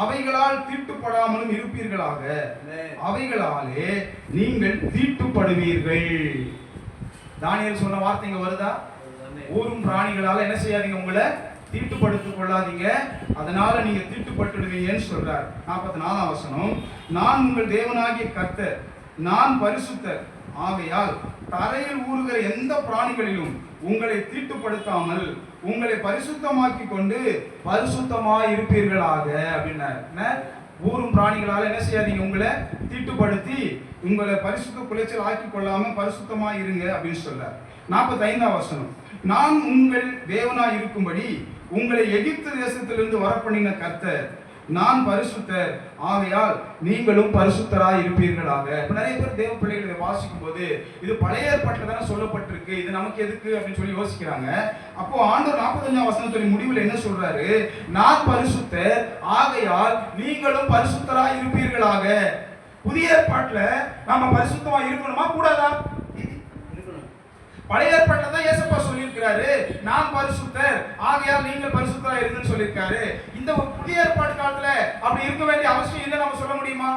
அவைகளால் தீட்டுப்படாமலும் இருப்பீர்களாக, அவைகளாலே நீங்கள் தீட்டுப்படுவீர்கள். தானியேல் சொன்ன வார்த்தைங்க வருதா? ஊரும் பிராணிகளால என்ன செய்யாதீங்க, உங்களை தீட்டுப்படுத்திக் கொள்ளாதீங்க, அதனால நீங்க தீட்டுப்பட்டுடுவீங்கன்னு சொல்றார். 44ஆம் வசனம், நான் உங்கள் தேவனாகிய கர்த்தர், நான் பரிசுத்தர் ஆகையால் தரையில் ஊறுகிற எந்த பிராணிகளிலும் உங்களை தீட்டுப்படுத்தாமல் உங்களை பரிசுத்தமாக்கி கொண்டு பரிசுத்தமாய் இருப்பீர்களாக அப்படின்னாரு. ஊரும் பிராணிகளால என்ன செய்யாதீங்க, உங்களை தீட்டுப்படுத்தி உங்களை பரிசுத்த குலைச்சல் ஆக்கி கொள்ளாம பரிசுத்தமாய் இருங்க அப்படின்னு சொல்றார். 45ஆம் வசனம், நான் உங்கள் தேவனாய் இருக்கும்படி உங்களை எகிப்து தேசத்திலிருந்து வரப்பண்ணின கர்த்தர், நான் பரிசுத்தர் ஆகையால் நீங்களும் பரிசுத்தராய் இருப்பீர்களாக. இப்ப நிறைய பேர் தேவ பிள்ளைகளை வாசிக்கும் போது இது பழைய ஏற்பாட்டுல தானே சொல்லப்பட்டிருக்கு, இது நமக்கு எதுக்கு அப்படின்னு சொல்லி யோசிக்கிறாங்க. அப்போ ஆண்டவர் 45ஆம் வசனத்தின் முடிவில் என்ன சொல்றாரு? நான் பரிசுத்தர் ஆகையால் நீங்களும் பரிசுத்தராய் இருப்பீர்களாக. புதிய ஏற்பாட்டுல நாம பரிசுத்தமா இருக்கணுமா கூடாதா? பழைய ஏற்பாட்டுல தான் இயேசுப்பா சொல்லியிருக்கிறாரு, நான் பரிசுத்தர் ஆகையால் நீங்கள் பரிசுத்தரா இருங்கன்னு சொல்லியிருக்காரு. இந்த புதிய ஏற்பாட்டு காலத்துல அப்படி இருக்க வேண்டிய அவசியம் இல்லை நம்ம சொல்ல முடியுமா?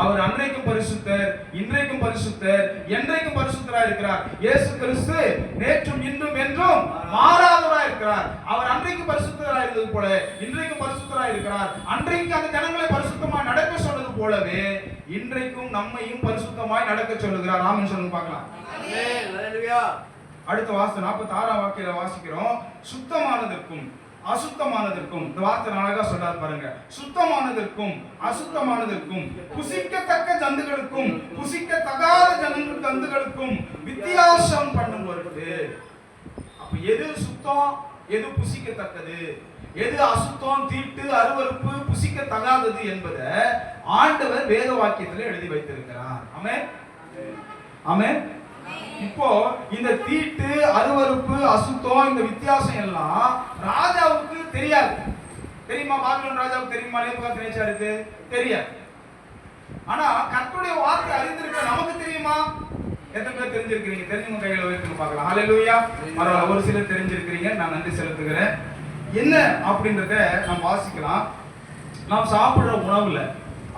அவர் அன்றைக்கும் பரிசுத்தர், இன்றைக்கும் பரிசுத்தர், என்றைக்கும் பரிசுத்தரா இருக்கிறார். இயேசு கிறிஸ்து நேற்றும் இன்றும் என்றும் மாறாதவரா இருக்கிறார். அவர் அன்றைக்கு பரிசுத்தரா இருந்தது போல இன்றைக்கும் பரிசுத்தரா இருக்கிறார். அன்றைக்கு அந்த ஜனங்களை பரிசுத்தமாய் நடக்க சொன்னது போலவே இன்றைக்கும் நம்மையும் பரிசுத்தமாய் நடக்க சொல்லுகிறார். ஆமென் சொல்லுங்க பார்க்கலாம். அடுத்த வாசம் 46ஆம் வாக்கியத்துல வாசிக்கிறோம். சுத்தமானதற்கும் அசுத்தமானதற்கும், இந்த வார்த்தை அழகா சொல்றாரு பாருங்க. சுத்தமானதற்கும் அசுத்தமானதற்கும், புசிக்கத்தக்க ஜந்துகளுக்கும் புசிக்கத்தகாத ஜந்துகளுக்கும் வித்தியாசம் பண்ணும் பொருட்டு. அப்ப எது சுத்தம், எது புசிக்கத்தக்கது, எது அசுத்தம், தீட்டு, அருவருப்பு, புசிக்கத்தகாதது என்பதை ஆண்டவர் வேத வாக்கியத்தில் எழுதி வைத்திருக்கிறார். ஆமென் ஆமென். இப்போ இந்த தீட்டு, அருவருப்பு, அசுத்தம், இந்த வித்தியாசம் எல்லாம் ராஜாவுக்கு தெரியாது. தெரியுமா? பாபிலோன் ராஜாவுக்கு தெரியுமா? நேபுகாத்நேச்சாருக்கு தெரியாது. ஆனா கர்த்தருடைய வார்த்தை அறிந்திருக்க நமக்கு தெரியுமா? எத்தனை பேர் தெரிஞ்சிருக்கிறீங்க? தெரிஞ்சவங்க கையில உயர்த்துங்க பார்க்கலாம். ஹல்லேலூயா. பரவாயில்ல, ஒரு சிலர் தெரிஞ்சிருக்கிறீங்க, நான் நன்றி செலுத்துகிறேன். என்ன அப்படின்றத நாம் வாசிக்கலாம். நாம் சாப்பிடுற உணவுல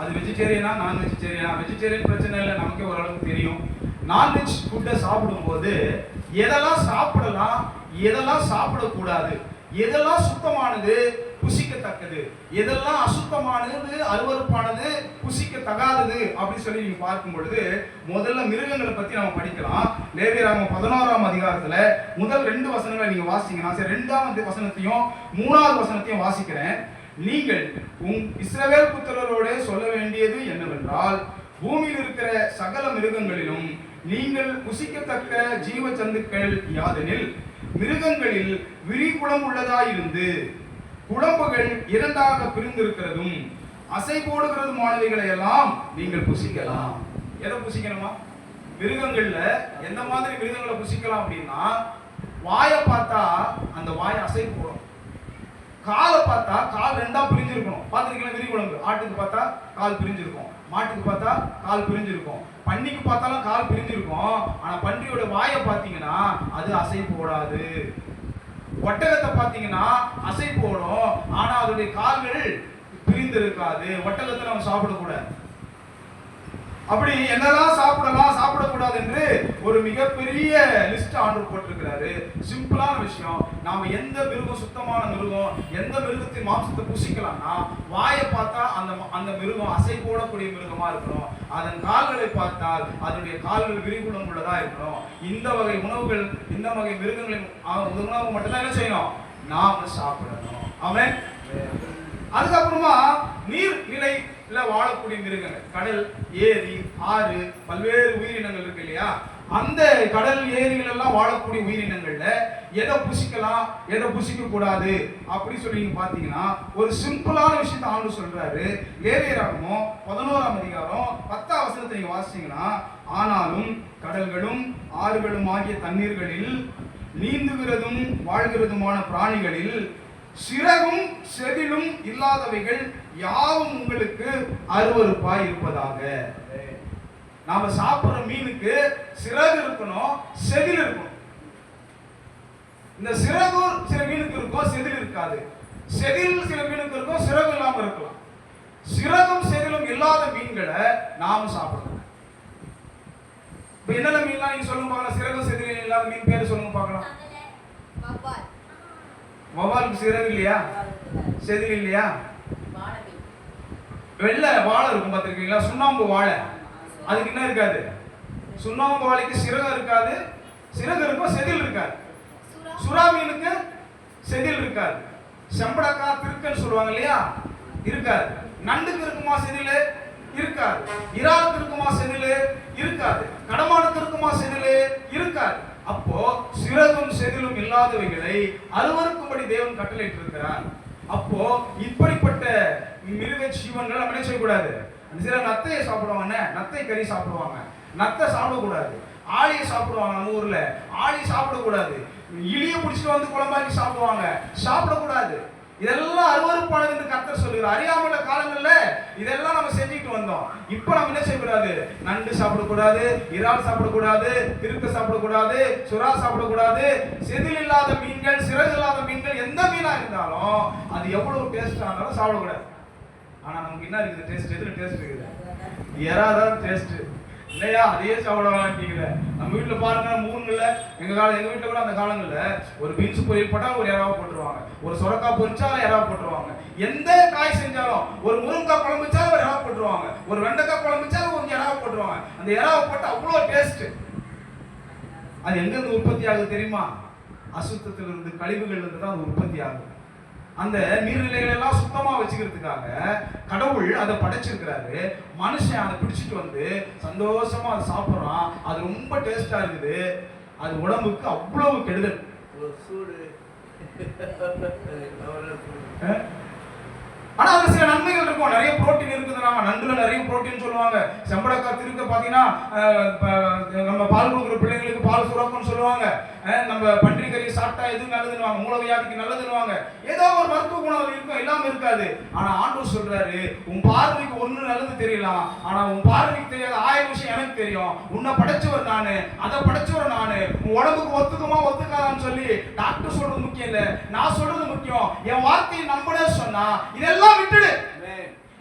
அது வெஜிடேரியனா நான் வெஜிடேரியனா? வெஜிடேரியன் பிரச்சனை இல்லை, நமக்கே ஓரளவுக்கு தெரியும். நான்வெஜ் ஃபுட்டை சாப்பிடும்போது எதெல்லாம் சாப்பிடலாம், எதெல்லாம் சாப்பிடக்கூடாது, எதெல்லாம் சுத்தமானது, புசிக்கத்தக்கது, எதெல்லாம் அசுத்தமானது, அருவருப்பானது, புசிக்கத்தகாதது அப்படின்னு சொல்லி நீங்க பார்க்கும் பொழுது முதல்ல மிருகங்களை பத்தி நம்ம படிக்கலாம். லேவியராகமம் 11ஆம் அதிகாரத்துல முதல் 2 வசனங்களை நீங்க வாசிங்கன்னா, சரி 2ஆம் வசனத்தையும் 3ஆவது வசனத்தையும் வாசிக்கிறேன். நீங்கள் இஸ்ரவேல் புத்திரரோடு சொல்ல வேண்டியது என்னவென்றால், பூமியில் இருக்கிற சகல மிருகங்களிலும் நீங்கள் புசிக்கத்தக்க ஜீவ ஜந்துக்கள் யாதெனில், மிருகங்களில் விரிகுளம் உள்ளதாயிருந்து குளம்புகள் 2ஆக பிரிந்திருக்கிறதும் அசை போடுகிறதுமானவைகளை எல்லாம் நீங்கள் புசிக்கலாம். எதை புசிக்கணுமா? மிருகங்கள்ல எந்த மாதிரி மிருகங்களை புசிக்கலாம் அப்படின்னா, வாயை பார்த்தா அந்த வாய் அசை போடும், காலை பார்த்தா கால் 2ஆ பிரிஞ்சிருக்கணும். பார்த்துருக்கீங்களா? விரிகுளம்பு. ஆட்டுக்கு பார்த்தா கால் பிரிஞ்சிருக்கும், மாட்டுக்கு பார்த்தா கால் பிரிஞ்சிருக்கும், பன்னிக்கு பார்த்தாலும் கால் பிரிஞ்சிருக்கும். ஆனா பன்றியோட வாயை பார்த்தீங்கன்னா அது அசை போடாது. ஒட்டகத்தை பார்த்தீங்கன்னா அசை போடும், ஆனா அதோடைய கால்கள் பிரிந்திருக்காது. ஒட்டகத்தை நம்ம சாப்பிடக்கூடாது. அப்படி என்னெல்லாம் சாப்பிடலாம், சாப்பிடக்கூடாது என்று ஒரு மிகப்பெரிய லிஸ்ட் ஆர்டர் போட்டிருக்கிறாரு. சிம்பிளான விஷயம். நாம எந்த மிருகம் சுத்தமான மிருகம், எந்த மிருகத்தின் மாംசத்தை புசிக்கலாம்னா, வாயை பார்த்தா அந்த மிருகம் அசை போடக்கூடிய மிருகமா இருக்கணும். அதன் கால்களை பார்த்தால் அதனுடைய கால்கள் விரிகுளம் உள்ளதா இருக்கணும். இந்த வகை உணவுகள், இந்த வகை மிருகங்களின் உணவு மட்டும்தான் என்ன செய்யணும், நாம சாப்பிடணும். ஆமென். அதுக்கப்புறமா நீர்நிலையில வாழக்கூடிய மிருகங்கள், கடல், ஏரி, ஆறு, பல்வேறு உயிரினங்கள் இருக்கு இல்லையா? அந்த கடல், ஏரிகள் எல்லாம் வாழக்கூடிய உயிரினங்கள்ல எதை புசிக்கலாம், எதை புசிக்க கூடாது அப்படி சொல்லி நீங்க பாத்தீங்கன்னா ஒரு சிம்பிளான விஷயத்தை ஆண்டு சொல்றாரு. லேவியராகமம் 11ஆம் அதிகாரம் 10ஆம் வசனத்தை நீங்க வாசிச்சீங்கன்னா, ஆனாலும் கடல்களும் ஆறுகளும் ஆகிய தண்ணீர்களில் நீந்துகிறதும் வாழ்கிறதுமான பிராணிகளில் சிறகும் செதிலும் இல்லாதவைகள் யாவும் உங்களுக்கு அருவருப்பாய் இருப்பதாக. நாம சாப்பிடுற மீனுக்கு சிறகு இருக்கணும், செதில் இருக்கணும். இந்த சிறகு சில மீனுக்கு இருக்கும், செதில் இருக்காது. செதில் சில மீனுக்கு இருக்கும், சிறகு இல்லாம இருக்கலாம். சிறகும் செதிலும் இல்லாத மீன்களை நாம சாப்பிடணும். இப்ப என்னென்ன மீன்லாம் நீங்க சொல்லுங்க பார்க்கலாம். சிறகு செதில் இல்லாத மீன் பேரு சொல்லுங்க பார்க்கலாம். வவ்வாலுக்கு சிறகு இல்லையா, செதில் இல்லையா? வெள்ளை வாழை இருக்கும் பார்த்திருக்கீங்களா? சுண்ணாம்பு வாழை, அதுக்கு என்ன இருக்காது? சுண்ணாம்பு வாழைக்கு சிறகு இருக்காது, சிறகு இருக்கும், செதில் இருக்காது. சுறா மீனுக்கு செதில் இருக்காது. செம்படக்கா, திருக்கன்னு சொல்லுவாங்க இல்லையா, இருக்காது. நண்டுக்கு இருக்குமா செதில்? இருக்காது. இறாலுக்கு இருக்குமா செதில்? இருக்காது. கடமானுக்கு இருக்குமா செதில்? இருக்காது. அப்போ சிறகும் செதிலும் இல்லாதவைகளை அருவருக்கும்படி தேவன் கட்டளையிட்டு இருக்கிறார். அப்போ இப்படிப்பட்ட மிருக ஜீவன்கள் நம்ம என்ன செய்யக்கூடாது. சில நத்தையை சாப்பிடுவாங்க, நத்தை கறி சாப்பிடுவாங்க, நத்தை சாப்பிடக்கூடாது. ஆளியை சாப்பிடுவாங்க, நம்ம ஊர்ல ஆளி சாப்பிடக்கூடாது. இலிய பிடிச்சிட்டு வந்து குழம்பாக்கி சாப்பிடுவாங்க, சாப்பிடக்கூடாது. இதெல்லாம் அருவருப்பானது என்று கர்த்தர் சொல்லுகிறார். அறியாமல காலங்கள்ல இதெல்லாம் நம்ம செஞ்சுட்டு வந்தோம். இப்போ நம்ம என்ன செய்யக்கூடாது? நண்டு சாப்பிடக்கூடாது, இறால் சாப்பிடக்கூடாது, திருக்க சாப்பிடக்கூடாது, சுறா சாப்பிடக்கூடாது. செதில் இல்லாத மீன்கள், சிறகு இல்லாத மீன்கள், எந்த மீனா இருந்தாலும் அது எவ்வளவு டேஸ்டா இருந்தாலும் சாப்பிடக்கூடாது. ஆனா நமக்கு என்ன இருக்குது? டேஸ்ட். எதுல டேஸ்ட் இருக்குது? எறா தான் டேஸ்ட் இல்லையா? அதையே சாப்பிட வேண்டியல. நம்ம வீட்டுல பாருங்க, மூணுல எங்க வீட்டுல கூட அந்த காலங்கள்ல ஒரு பீன்ஸ் பொரியல் போட்டா ஒரு எறாவை போட்டுருவாங்க, ஒரு சுரக்காய் பொரிச்சா எறாவை போட்டுருவாங்க, எந்த காய் செஞ்சாலும் ஒரு முருங்கைக்காய் குழம்பு வச்சாலும் ஒரு எறாவை போட்டுருவாங்க, ஒரு வெண்டைக்காய் குழம்பு வச்சாலும் கொஞ்சம் எறாவை போட்டுருவாங்க. அந்த எறாவை போட்டு அவ்வளோ டேஸ்ட். அது எங்க இருந்து உற்பத்தி ஆகுது தெரியுமா? அசுத்தத்திலிருந்து, கழிவுகள் இருந்து தான் அது உற்பத்தி ஆகுது. அந்த நீர்நிலைகள் எல்லாம் சுத்தமா வச்சுக்கிறதுக்காக கடவுள் அதை படைச்சிருக்கிறாரு. மனுஷன் அதை பிடிச்சிட்டு வந்து சந்தோஷமா அதை சாப்பிட்றான். அது ரொம்ப டேஸ்டா இருக்குது. அது உடம்புக்கு அவ்வளவு கெடுதல். ஆனா அதுல சில நன்மைகள் இருக்கும். நிறைய புரோட்டீன் இருக்குதுனாங்க. நண்டுல நிறைய புரோட்டீன் சொல்லுவாங்க. செம்படக்காய் திருக்க பாத்தீங்கன்னா நம்ம பால் கொடுக்குற பிள்ளைங்களுக்கு பால் சுரக்கும்னு சொல்லுவாங்க. நம்ம பன்றி கறி சாப்பிட்டா எது நல்லதுன்னு, மூல வியாதிக்கு நல்லதுன்னு. ஏதோ ஒரு மருத்துவ குணம் இருக்கும், இல்லாம இருக்காது. ஆனா ஆண்டவர் சொல்றாரு, உன் பார்வைக்கு ஒண்ணு நல்லது தெரியலாம், ஆனா உன் பார்வைக்கு தெரியாத 1000 விஷயம் எனக்கு தெரியும். உன்னை படைச்சவர் நானு, அதை படைச்சவர் நானு. உன் உடம்புக்கு ஒத்துக்குமா ஒத்துக்காதான்னு சொல்லி டாக்டர் சொல்றது முக்கியம் இல்ல, நான் சொல்றது முக்கியம். என் வார்த்தையை நம்பனே சொன்னா இதெல்லாம் விட்டுடு.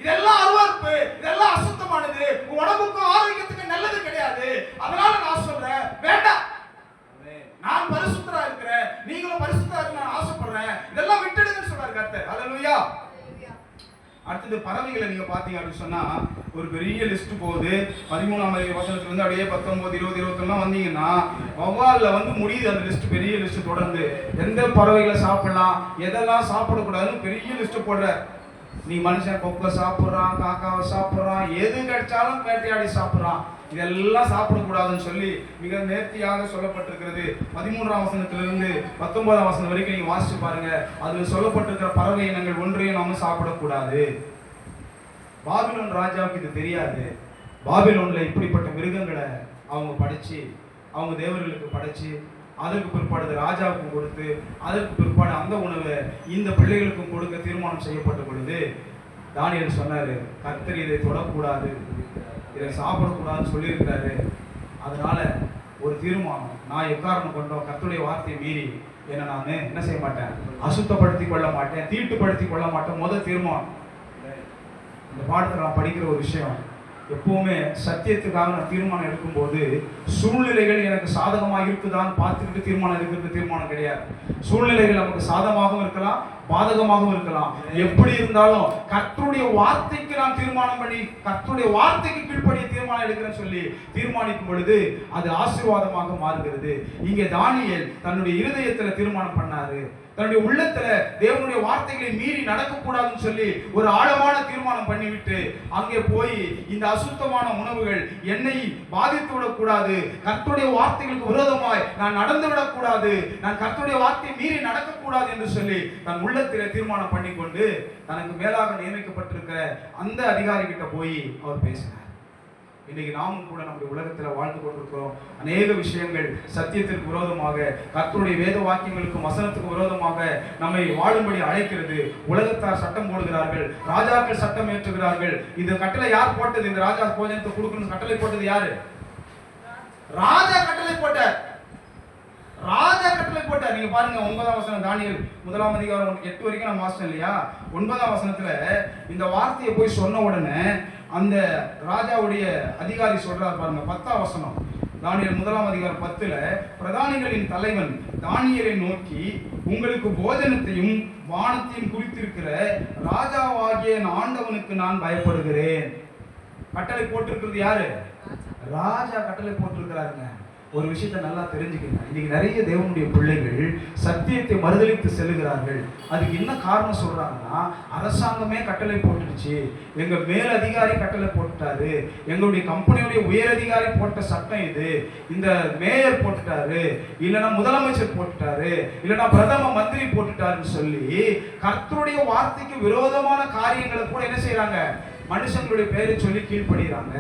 இதெல்லாம் அருவருப்பு, இதெல்லாம் அசுத்தமானது, உன் உடம்புக்கும் ஆரோக்கியத்துக்கு நல்லது கிடையாது. அதனால நான் சொல்றேன், வேண்டாம். நான் பரிசுத்தரா இருக்கிறேன், நீங்களும் பரிசுத்தரா இருக்க நான் ஆசைப்படுறேன். இதெல்லாம் விட்டுடுங்கன்னு சொல்றாரு கர்த்தர். ஹல்லேலூயா. அடுத்தது பறவைகளை நீங்க பாத்தீங்க அப்படின்னு சொன்னா ஒரு பெரிய லிஸ்ட் போகுது. 13ஆம் வசனத்துல இருந்து அப்படியே 19, 20, 21 வந்தீங்கன்னா வௌவால்ல வந்து முடியுது அந்த லிஸ்ட். பெரிய லிஸ்ட் தொடர்ந்து எந்த பறவைகளை சாப்பிடலாம், எதெல்லாம் சாப்பிடக்கூடாதுன்னு பெரிய லிஸ்ட் போடுற. நீ மனுஷன் கொக்கை சாப்பிட்றான், காக்காவை சாப்பிட்றான், எது கிடைச்சாலும் வேட்டையாடி சாப்பிட்றான், இதெல்லாம் சாப்பிடக்கூடாதுன்னு சொல்லி மிக நேர்த்தியாக சொல்லப்பட்டிருக்கிறது. 13ஆம் வசனத்திலிருந்து 19ஆம் வசனம் வரைக்கும் நீங்க வாசிச்சு பாருங்க. அதுல சொல்லப்பட்டிருக்கிற பறவை இனங்கள் ஒன்றையும் நாம சாப்பிடக்கூடாது. பாபிலோன் ராஜாவுக்கு இது தெரியாது. பாபிலோன்ல இப்படிப்பட்ட மிருகங்களை அவங்க படைச்சு, அவங்க தேவர்களுக்கு படைச்சு, அதற்கு பிற்பாடு ராஜாவுக்கும் கொடுத்து, அதற்கு பிற்பாடு அந்த உணவை இந்த பிள்ளைகளுக்கும் கொடுக்க தீர்மானம் செய்யப்பட்ட பொழுது தானியேல் சொன்னாரு, கர்த்தர் இதை தொடக்கூடாது, இதை சாப்பிடக்கூடாதுன்னு சொல்லியிருக்கிறாரு. அதனால ஒரு தீர்மானம், நான் எக்காரணம் கொண்டோம் கர்த்தருடைய வார்த்தையை மீறி என்னை நான் என்ன செய்ய மாட்டேன், அசுத்தப்படுத்தி கொள்ள மாட்டேன், தீட்டுப்படுத்தி கொள்ள மாட்டேன். முதல் தீர்மானம். இந்த பாடத்தில் நான் படிக்கிற ஒரு விஷயம், எப்பவுமே சத்தியத்துக்காக நான் தீர்மானம் எடுக்கும்போது சூழ்நிலைகள் எனக்கு சாதகமாக இருக்குதான்னு பார்த்துக்கிட்டு தீர்மானம் எடுக்கிறது தீர்மானம் கிடையாது. சூழ்நிலைகள் நமக்கு சாதகமாகவும் இருக்கலாம், பாதகமாகவும் இருக்கலாம். எப்படி இருந்தாலும் கர்த்தருடைய வார்த்தைக்கு நான் தீர்மானம் பண்ணி கர்த்தருடைய வார்த்தைக்கு கீழ்ப்படிய தீர்மானம் எடுக்கிறேன்னு சொல்லி தீர்மானிக்கும் பொழுது அது ஆசீர்வாதமாக மாறுகிறது. இங்கே தானியேல் தன்னுடைய இருதயத்துல தீர்மானம் பண்ணாரு. தன்னுடைய உள்ளத்துல தேவனுடைய வார்த்தைகளை மீறி நடக்கக்கூடாதுன்னு சொல்லி ஒரு ஆழமான தீர்மானம் பண்ணிவிட்டு அங்கே போய் இந்த அசுத்தமான உணவுகள் என்னை பாதித்து விடக்கூடாது, கர்த்தருடைய வார்த்தைகளுக்கு விரோதமாய் நான் நடந்து விடக்கூடாது, நான் கர்த்தருடைய வார்த்தையை மீறி நடக்கக்கூடாது என்று சொல்லி தன் உள்ளத்திலே தீர்மானம் பண்ணி கொண்டு தனக்கு மேலாக நியமிக்கப்பட்டிருக்கிற அந்த அதிகாரி கிட்ட போய் அவர் பேசினார். இன்னைக்கு நாமும் கூட நம்முடைய உலகத்தில் வாழ்ந்து கொண்டிருக்கிறோம். அநேக விஷயங்கள் சத்தியத்திற்கு விரோதமாக, கர்த்தருடைய வேத வாக்கியங்களுக்கு வசனத்துக்கு விரோதமாக நம்மை வாழும்படி அழைக்கிறது. உலகத்தார் சட்டம் போடுகிறார்கள், ராஜாக்கள் சட்டம் ஏற்றுகிறார்கள். இந்த கட்டளை யார் போட்டது? இந்த ராஜா போஜனத்தை கொடுக்கணும் கட்டளை போட்டது யாரு? ராஜா கட்டளை போட்டார். ராஜா கட்டளை போட்டார். நீங்க பாருங்க 9ஆம் வசனம், தானியேல் 1ஆம் அதிகாரம் 8 வரைக்கும் நான் வாசிச்சேன் இல்லையா? 9ஆம் வசனத்துல இந்த வார்த்தையை போய் சொன்ன உடனே அந்த ராஜாவுடைய அதிகாரி சொல்றார் பாருங்க. 10ஆம் வசனம், தானியேல் 1ஆம் அதிகாரம் 10ல பிரதானிகளின் தலைவன் தானியேலை நோக்கி, உங்களுக்கு போஜனத்தையும் வானத்தையும் குறித்திருக்கிற ராஜாவாகிய ஆண்டவனுக்கு நான் பயப்படுகிறேன். கட்டளை போட்டிருக்கிறது யாரு? ராஜா கட்டளை போட்டிருக்கிறாருங்க. ஒரு விஷயத்தை நல்லா தெரிஞ்சுக்கங்க. இன்னைக்கு நிறைய தேவனுடைய பிள்ளைகள் சத்தியத்தை மறுதலித்து செல்லுகிறார்கள். அதுக்கு என்ன காரணம் சொல்றாங்கன்னா, அரசாங்கமே கட்டளை போட்டுடுச்சு, எங்க மேல் அதிகாரி கட்டளை போட்டுட்டாரு, எங்களுடைய கம்பெனியுடைய உயர் அதிகாரி போட்ட சட்டம் இது, இந்த மேயர் போட்டுட்டாரு, இல்லைன்னா முதலமைச்சர் போட்டுட்டாரு, இல்லைன்னா பிரதம மந்திரி போட்டுட்டாருன்னு சொல்லி கர்த்தருடைய வார்த்தைக்கு விரோதமான காரியங்களை கூட என்ன செய்யறாங்க? மனுஷங்களுடைய பெயரை சொல்லி கீழ்ப்படுகிறாங்க.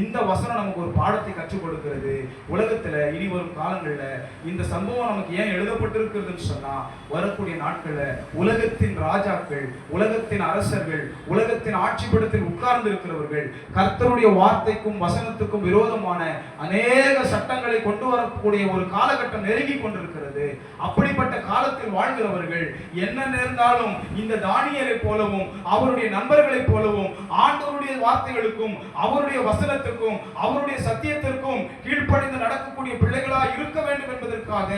இந்த வசனம் நமக்கு ஒரு பாடத்தை கற்றுக் கொடுக்கிறது. உலகத்துல இனி வரும் காலங்கள்ல இந்த சம்பவம் நமக்கு ஏன் எழுதப்பட்டிருக்கிறதுன்னு சொன்னா, வரக்கூடிய நாட்கள்ல உலகத்தின் ராஜாக்கள், உலகத்தின் அரசர்கள், உலகத்தின் ஆட்சிப்படத்தில் உட்கார்ந்து இருக்கிறவர்கள் கர்த்தருடைய வார்த்தைக்கும் வசனத்துக்கும் விரோதமான அநேக சட்டங்களை கொண்டு வரக்கூடிய ஒரு காலகட்டம் நெருங்கி கொண்டிருக்கிறது. அப்படிப்பட்ட காலத்தில் வாழ்கிறவர்கள் என்ன நேர்ந்தாலும் இந்த தானியேலை போலவும் அவருடைய நண்பர்களைப் போலவும் ஆண்டவருடைய வார்த்தைகளுக்கும் அவருடைய வசனத்துக்கும் அவருடைய சத்தியத்திற்கும் கீழ்ப்படிந்து நடக்கக்கூடிய பிள்ளைகளா இருக்க வேண்டும் என்பதற்காக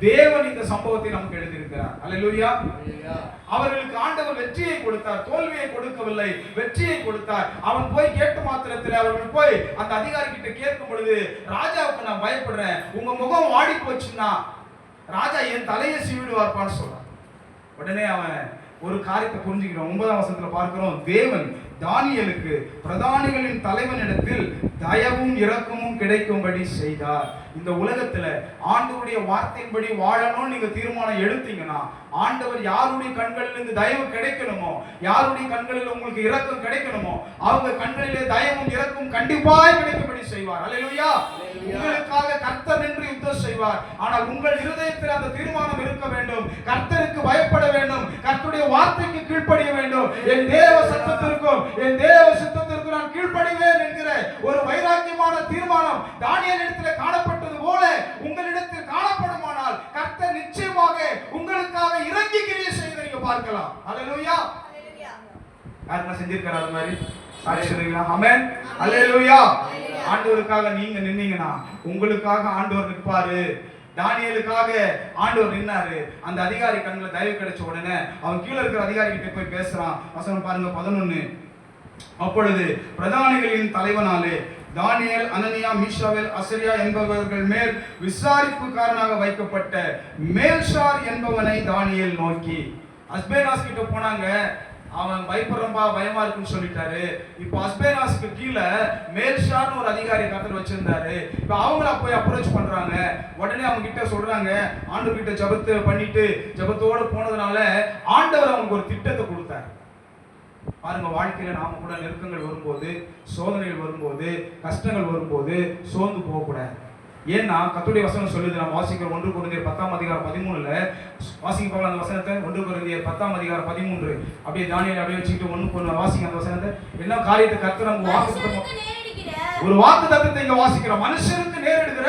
தேவன் இந்த சம்பவத்தை நமக்கு எழுதியிருக்கிறார். அல்லேலூயா. அவர்களுக்கு ஆண்டவர் வெற்றியை கொடுத்தார், தோல்வியை கொடுக்கவில்லை, வெற்றியை கொடுத்தார். அவன் போய் கேட்ட மாத்திரத்தில் அவர்கள் போய் அந்த அதிகாரி கிட்ட கேட்கும் பொழுது, ராஜாவுக்கு நான் பயப்படுறேன், உங்க முகம் வாடி போச்சுன்னா ராஜா என் தலையை சீவிடுவார்ப்பான்னு சொல்றான். உடனே அவன் ஒரு காரியத்தை புரிஞ்சுக்கிறோம். 9ஆம் வசனத்துல பார்க்கிறோம், தேவன் தானியேலுக்கு பிரதானிகளின் தலைவனிடத்தில் தயவும் இரக்கமும் கிடைக்கும்படி செய்தார். இந்த உலகத்துல ஆண்டவருடைய வார்த்தையின்படி வாழணும்னு நீங்க தீர்மானம் எடுத்தீங்கன்னா, ஆண்டவர் யாருடைய கண்களில் இருந்து தயவு கிடைக்கணுமோ, யாருடைய கண்களில் உங்களுக்கு இரக்கம் கிடைக்கணுமோ, அவங்க கண்களிலே தயவும் இரக்கம் கண்டிப்பாய் கிடைக்கும்படி செய்வார். அல்லேலூயா. உங்களுக்காக கர்த்தர் நின்று யுத்தம் செய்வார். ஆனால் உங்கள் இருதயத்தில் அந்த தீர்மானம் இருக்க வேண்டும். கர்த்தருக்கு பயப்பட வேண்டும், கர்த்தருடைய வார்த்தைக்கு கீழ்ப்படிய வேண்டும். என் தேவ சத்தத்திற்கும் என் தேவ சித்தத்திற்கும் நான் கீழ்ப்படிவேன் என்கிற ஒரு வைராக்கியமான தீர்மானம் தானியேலிடத்தில் காணப்பட்டது போல உங்களிடத்தில் காணப்படுமானால் கர்த்தர் நிச்சயமாக உங்களுக்காக இறங்கி கிரியை செய்வதை நீங்க பார்க்கலாம். அல்லேலூயா. யாருன்னா செஞ்சிருக்காரு அது மாதிரி? சாட்சி சொல்றீங்களா? ஆமென். அல்லேலூயா. ஆண்டவருக்காக நீங்க நின்னீங்கன்னா உங்களுக்காக ஆண்டவர் நிற்பாரு. தானியேலுக்காக ஆண்டவர் நின்னாரு. அந்த அதிகாரி கண்ணுல தயவு கிடைச்ச உடனே அவன் கீழே இருக்கிற அதிகாரி கிட்ட போய் பேசுறான். வசனம் பாருங்க 11. அப்பொழுது பிரதானிகளின் தலைவனாலே தானியேல், அனனியா, மீஷாவேல், அசரியா என்பவர்கள் மேல் விசாரிப்புக்காரனாக வைக்கப்பட்ட மேல்ஷார் என்பவனை தானியேல் நோக்கி, அஸ்பேனாஸ் கிட்ட போனாங்க. அவன் பயப்படுறப்பா, பயமா இருக்குன்னு சொல்லிட்டாரு. இப்போ அஸ்பேனாஸ்க்கு கீழே மேல்ஷார்னு ஒரு அதிகாரி கர்த்தர் வச்சிருந்தாரு. இப்போ அவங்கள போய் அப்ரோச் பண்றாங்க. உடனே அவங்க கிட்ட சொல்றாங்க, ஆண்டவர் கிட்ட ஜெபத்தை பண்ணிட்டு ஜெபத்தோட போனதுனால ஆண்டவர் அவங்களுக்கு ஒரு திட்டத்தை கொடுத்தார். பாருங்க, வாழ்க்கையில நாம கூட நெருக்கங்கள் வரும்போது, சோதனைகள் வரும்போது, கஷ்டங்கள் வரும்போது சோர்ந்து போகக்கூடாது. ஏன்னா கர்த்தருடைய வசனம் சொல்லுது. நம்ம வாசிக்கிறோம் 1 கொரிந்தியர் 10ஆம் அதிகாரம் 13ல வாசிக்க போகலாம் அந்த வசனத்தை. 1 கொரிந்தியர் 10ஆம் அதிகாரம் 13. அப்படியே தானியேல் அப்படியே வச்சுக்கிட்டு 1 வாசிங்க அந்த வசனத்தை. என்ன காரியத்தை கர்த்தர் நமக்கு ஒரு வாக்குத்தத்தத்தை இங்க வாசிக்கிறோம். மனுஷனுக்கு நேரிடுகிற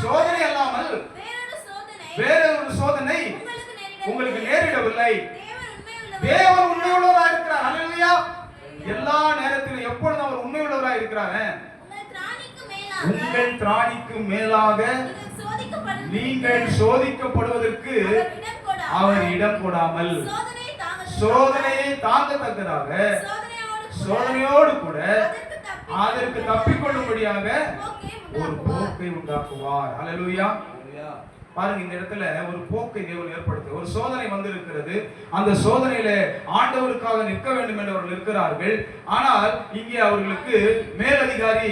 சோதனை அல்லாமல் வேற ஒரு சோதனை உங்களுக்கு நேரிடவில்லை. தேவன் உண்மையுள்ளவராக இருக்கிறார். அல்லேலூயா. எல்லா நேரத்திலும் எப்பொழுதும் அவர் உண்மையுள்ளவராக இருக்கிறார். உங்கள் திராணிக்கு மேலாக நீங்கள் சோதிக்கப்படுவதற்கு அவர் இடம் கொடாமல் சோதனையை தாங்கத்தக்கதாக சோதனையோடு கூட அதற்கு தப்பிக்கொள்ளும்படியாக ஒரு போக்கை உண்டாக்குவார். அல்லேலூயா. பாருங்க, இந்த இடத்துல ஒரு போக்கை தேவன் ஏற்படுத்த ஒரு சோதனை வந்து இருக்கிறது. அந்த சோதனையில ஆண்டவருக்காக நிற்க வேண்டும் என்று அவர்கள் இருக்கிறார்கள். ஆனால் இங்கே அவர்களுக்கு மேலதிகாரி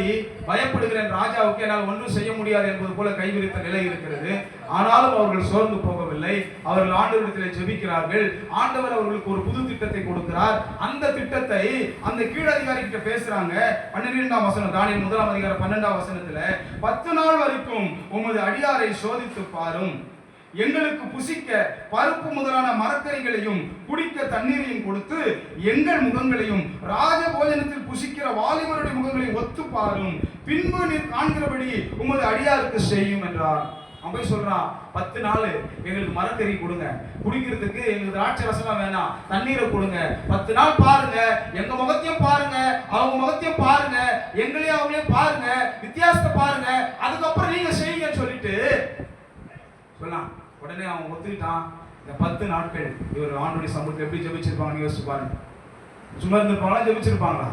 பயப்படுகிற ராஜாவுக்கு என்னால் ஒன்றும் செய்ய முடியாது என்பது போல கைவிரித்த நிலை இருக்கிறது. ஆனாலும் அவர்கள் சோர்ந்து போகவில்லை. அவர்கள் ஆண்டவரிடத்தில் ஜெபிக்கிறார்கள். ஆண்டவர் அவர்களுக்கு ஒரு புது திட்டத்தை கொடுக்கிறார். அந்த திட்டத்தை அந்த கீழதிகாரி கிட்ட பேசுறாங்க. 12ஆம் வசனம், தானியேல் 1ஆம் அதிகாரம் 12ஆம் வசனத்துல, 10 நாள் வரைக்கும் உமது அடியாரை சோதித்து பாரும். எங்களுக்கு புசிக்க பருப்பு முதலான மரக்கறிகளையும் குடிக்க தண்ணீரையும் கொடுத்து எங்கள் முகங்களையும் ராஜ போஜனத்தில் புசிக்கிற வாலிபருடைய முகங்களையும் ஒத்து பாரும். பின்பு நீர் காண்கிறபடி உமது அடியாருக்கு செய்யும் என்றார். அவன் போய் சொல்றான், 10 நாள் எங்களுக்கு மரக்கறி கொடுங்க, குடிக்கிறதுக்கு எங்களுக்கு திராட்சை ரசம் வேணாம், தண்ணீரை கொடுங்க. 10 நாள் பாருங்க, எங்க முகத்தையும் பாருங்க, அவங்க முகத்தையும் பாருங்க, எங்களையும் அவங்களையும் பாருங்க, வித்தியாசத்தை பாருங்க, அதுக்கப்புறம் நீங்க செய்யுங்கன்னு சொல்லிட்டு சொன்னான். உடனே அவன் ஒத்துக்கிட்டான். இந்த 10 நாட்கள் இவர் ஆண்டவருடைய சமூகத்தில் எப்படி ஜெபிச்சிருப்பாங்கன்னு யோசிச்சு பாருங்க. சும்மா இருந்திருப்பாங்களா, ஜெபிச்சிருப்பாங்களா?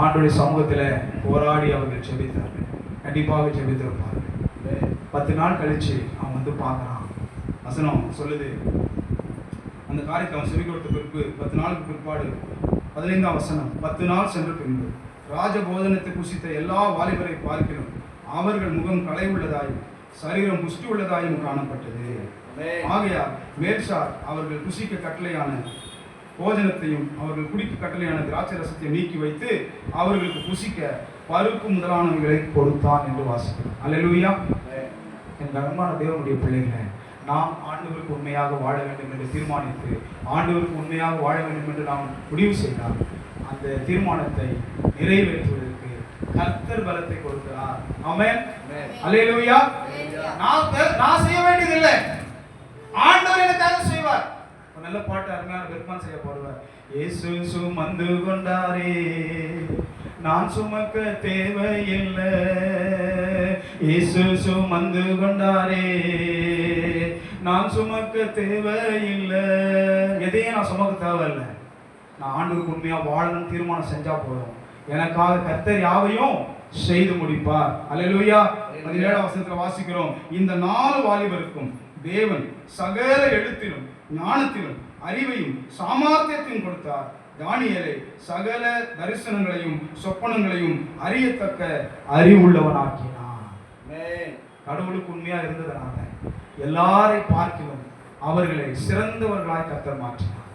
ஆண்டவருடைய சமூகத்துல போராடி அவர்கள் ஜெபித்தார்கள். கண்டிப்பாக ஜெபித்திருப்பார்கள். 10 நாள் கழிச்சு அவன் வந்து பார்க்கறான். வசனம் சொல்லுது, அந்த காரியத்தை அவன் செவி கொடுத்த பிறகு 10 நாளுக்கு பிற்பாடு 15ஆம் வசனம், 10 நாள் சென்ற பின்பு ராஜ போஜனத்தை புசித்த எல்லா வாலிபரை பார்க்கிறோம் அவர்கள் முகம் களை உள்ளதாயும் சரீரம் புஷ்டி உள்ளதாயும் காணப்பட்டது. ஆகையால் மேல்ஷார் அவர்கள் புசிக்க கட்டளையான போஜனத்தையும் அவர்கள் குடிக்க கட்டளையான திராட்சை ரசத்தையும் நீக்கி வைத்து அவர்களுக்கு புசிக்க பருப்பு முதலானவைகளை கொடுத்தான் என்று வாசிக்கிறோம். அல்லேலூயா. என் அன்பான தேவனுடைய பிள்ளைகளை, நாம் ஆண்டவருக்கு உண்மையாக வாழ வேண்டும் என்று தீர்மானித்து ஆண்டவருக்கு உண்மையாக வாழ வேண்டும் என்று நாம் முடிவு செய்தால் அந்த தீர்மானத்தை நிறைவேற்றுவதற்கு கர்த்தர் பலத்தை கொடுக்கிறார். ஆமென். அல்லேலூயா. நான் செய்ய வேண்டியதில்லை, ஆண்டவர் எனக்காக செய்வார். ஒரு நல்ல பாட்டு அருமையான விருப்பம் செய்ய போடுவார். இயேசு சுமந்து கொண்டாரே, நான் சுமக்க தேவையில்லை. இயேசு சுமந்து கொண்டாரே, நான் சுமக்க தேவையில்லை. எதையும் நான் சுமக்க தேவையில்லை. நான் ஆண்டவருக்கு உண்மையா வாழணும் தீர்மானம் செஞ்சா போதும், எனக்காக கர்த்தர் யாவையும் செய்து முடிப்பார். அல்லேலூயா. 17ஆம் வசனத்துல வாசிக்கிறோம், இந்த 4 வாலிபருக்கும் தேவன் சகல எழுத்திலும் ஞானத்திலும் அறிவையும் சாமர்த்தியத்தையும் கொடுத்தார். தானியேலை சகல தரிசனங்களையும் சொப்பனங்களையும் அறியத்தக்க அறிவுள்ளவனாக்கினார். கடவுளுக்கு உண்மையா இருந்ததனால எல்லாரை பார்க்கிறோம் அவர்களை சிறந்தவர்களாய் கர்த்தர் மாற்றினார்.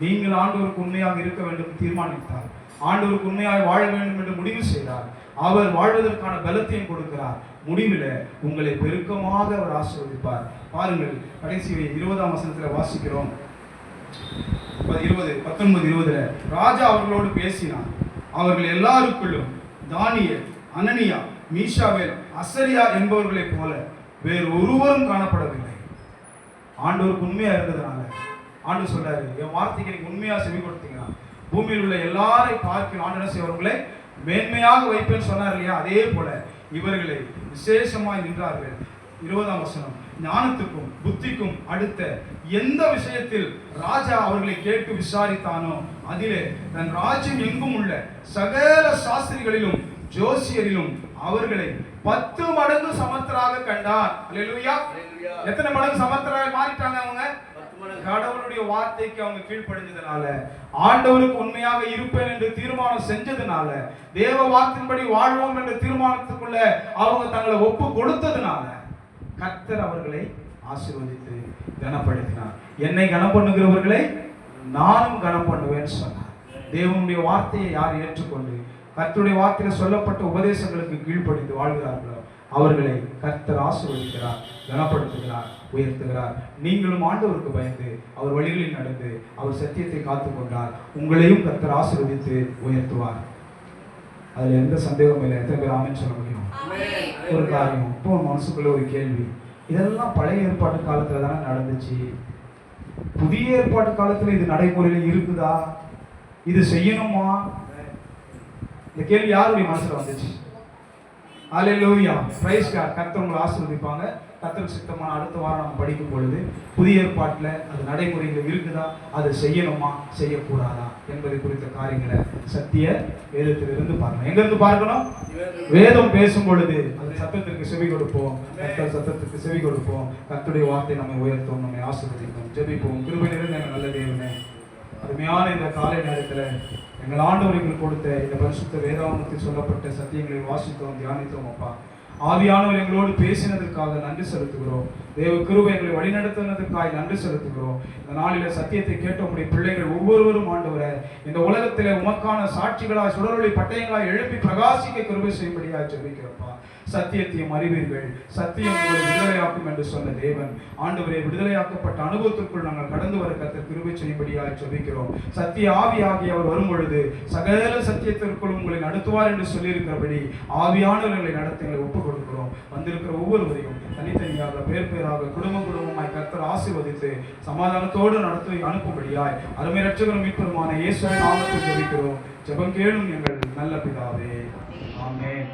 நீங்கள் ஆண்டவருக்கு உண்மையாக இருக்க வேண்டும் தீர்மானித்தார், ஆண்டவருக்கு உண்மையாக வாழ வேண்டும் என்று முடிவு செய்தார், அவர் வாழ்வதற்கான பலத்தையும் கொடுக்கிறார். முடிவில் உங்களை பெருக்கமாக அவர் ஆசீர்வதிப்பார். பாருங்கள், கடைசி 20ஆம் வசனத்தில் வாசிக்கிறோம். 19-20 ராஜா அவர்களோடு பேசினார். அவர்கள் எல்லாருக்குள்ளும் தானியேல், அனனியா, மீஷாவேல், அசரியா என்பவர்களைப் போல வேறு ஒருவரும் காணப்படவில்லை. ஆண்டவருக்கு உண்மையா இருந்ததுனால ஆண்டவர் சொல்றாரு, என் வார்த்தைக்கு நீங்க உண்மையா செவி கொடுத்தீங்கன்னா பூமியில் உள்ள எல்லாரை பார்க்க ஆண்டவர் செய்வர்களை மேன்மையாக வைப்பேன்னு சொன்னார் இல்லையா, அதே போல இவர்களை விசேஷமாய் நின்றார்கள். 20ஆம் வசனம், ஞானத்துக்கும் புத்திக்கும் அடுத்த எந்த விஷயத்தில் ராஜா அவர்களை கேட்டு விசாரித்தானோ அதிலே தன் ராஜ்யம் எங்கும் உள்ள சகல சாஸ்திரிகளிலும் ஜோசியரிலும் அவர்களை 10 மடங்கு சமர்த்தராக கண்டார். அல்லேலூயா. எத்தனை மடங்கு சமர்த்தராக மாறிட்டாங்க அவங்க? கடவுளுடைய வார்த்தைக்கு அவங்க கீழ்ப்படிஞ்சதுனால, ஆண்டவருக்கு உண்மையாக இருப்பேன் என்று தீர்மானம் செஞ்சதுனால, தேவ வார்த்தையின்படி வாழ்வோம் என்ற தீர்மானத்துக்குள்ள அவங்க தங்களை ஒப்பு கொடுத்ததுனால கர்த்தர் அவர்களை ஆசீர்வதித்து கனப்படுத்தினார். என்னை கனம் பண்ணுகிறவர்களை நானும் கனம் பண்ணுவேன்னு சொன்னார். தேவனுடைய வார்த்தையை யார் ஏற்றுக்கொண்டு கர்த்தருடைய வார்த்தையில் சொல்லப்பட்ட உபதேசங்களுக்கு கீழ்ப்படிந்து வாழ்கிறார்களோ அவர்களை கர்த்தர் ஆசீர்வதிக்கிறார், கனப்படுத்துகிறார், உயர்த்துகிறார். நீங்களும் ஆண்டவருக்கு பயந்து அவர் வழிகளில் நடந்து அவர் சத்தியத்தை காத்துக்கொண்டால் உங்களையும் கர்த்தர் ஆசீர்வதித்து உயர்த்துவார். அதுல எந்த சந்தேகமும் இல்லை. எத்தனை பேர் ஆமென் சொல்ல முடியும்? ஒரு காரியம், இப்போ மனசுக்குள்ள ஒரு கேள்வி, இதெல்லாம் பழைய ஏற்பாட்டு காலத்துல தானே நடந்துச்சு, புதிய ஏற்பாட்டு காலத்துல இது நடைமுறையில் இருக்குதா, இது செய்யணுமா? இந்த கேள்வி யாருடைய மனசுல வந்துச்சு? அல்லேலூயா. Praise God. கர்த்தர் உங்களை ஆசீர்வதிப்பாங்க. கர்த்தருக்கு சித்தமான அடுத்த வாரம் நம்ம படிக்கும் பொழுது புதிய ஏற்பாட்டில் அது நடைமுறையில் இருக்குதா, அது செய்யணுமா செய்யக்கூடாதா என்பதை குறித்த காரியங்களை சத்திய வேதத்திலிருந்து பார்க்கணும். எங்கிருந்து பார்க்கணும்? வேதம் பேசும் பொழுது அது சத்தத்திற்கு செவி கொடுப்போம், கர்த்தர் சத்தத்திற்கு செவி கொடுப்போம். கர்த்தருடைய வார்த்தை நம்மை உயர்த்தும், நம்மை ஆசீர்வதிக்கும். ஜெபிப்போம். கிருபை நிறைந்த எங்கள் நல்ல தேவனே, அருமையான இந்த காலை நேரத்தில் எங்கள் ஆண்டவர்கள் கொடுத்த இந்த பரிசுத்த வேதாகமத்தில் சொல்லப்பட்ட சத்தியங்களை வாசித்தோம், தியானித்தோம். அப்பா, ஆவியானவர் எங்களோடு பேசினதற்காக நன்றி செலுத்துகிறோம். தேவ கிருபை எங்களை வழிநடத்தினதற்காக நன்றி செலுத்துகிறோம். இந்த நாளில சத்தியத்தை கேட்ட உடைய பிள்ளைகள் ஒவ்வொருவரும் ஆண்டவரே இந்த உலகத்திலே உமக்கான சாட்சிகளாய் சுடரொளி பட்டயங்களாய் எழுப்பி பிரகாசிக்க கிருபை செய்யும்படியாக ஜெபிக்கிறப்பா. சத்தியத்தையும் அறிவீர்கள், சத்தியம் உங்களை விடுதலையாக்கும் என்று சொன்ன தேவன் ஆண்டவரை விடுதலையாக்கப்பட்ட அனுபவத்திற்குள் நாங்கள் கடந்து வர கர்த்தர் கிருபை செய்யும்படியாக ஜெபிக்கிறோம். சத்திய ஆவியாகி அவர் வரும் பொழுது சகல சத்தியத்திற்குள் உங்களை நடத்துவார் என்று சொல்லியிருக்கிறபடி ஆவியானவர்களை நடத்த எங்களை ஒப்புக் கொடுக்கிறோம். வந்திருக்கிற ஒவ்வொருவரையும் தனித்தனியாக பேர் பேராக குடும்பமாய் கர்த்தர் ஆசீர்வதித்து சமாதானத்தோடு நடத்தி அனுப்பும்படியாய் அருமை ரட்சகரும் மீட்பருமான இயேசுவின் நாமத்தில் ஜெபிக்கிறோம். ஜெபம் கேளும் எங்கள் நல்ல பிதாவே. ஆமென்.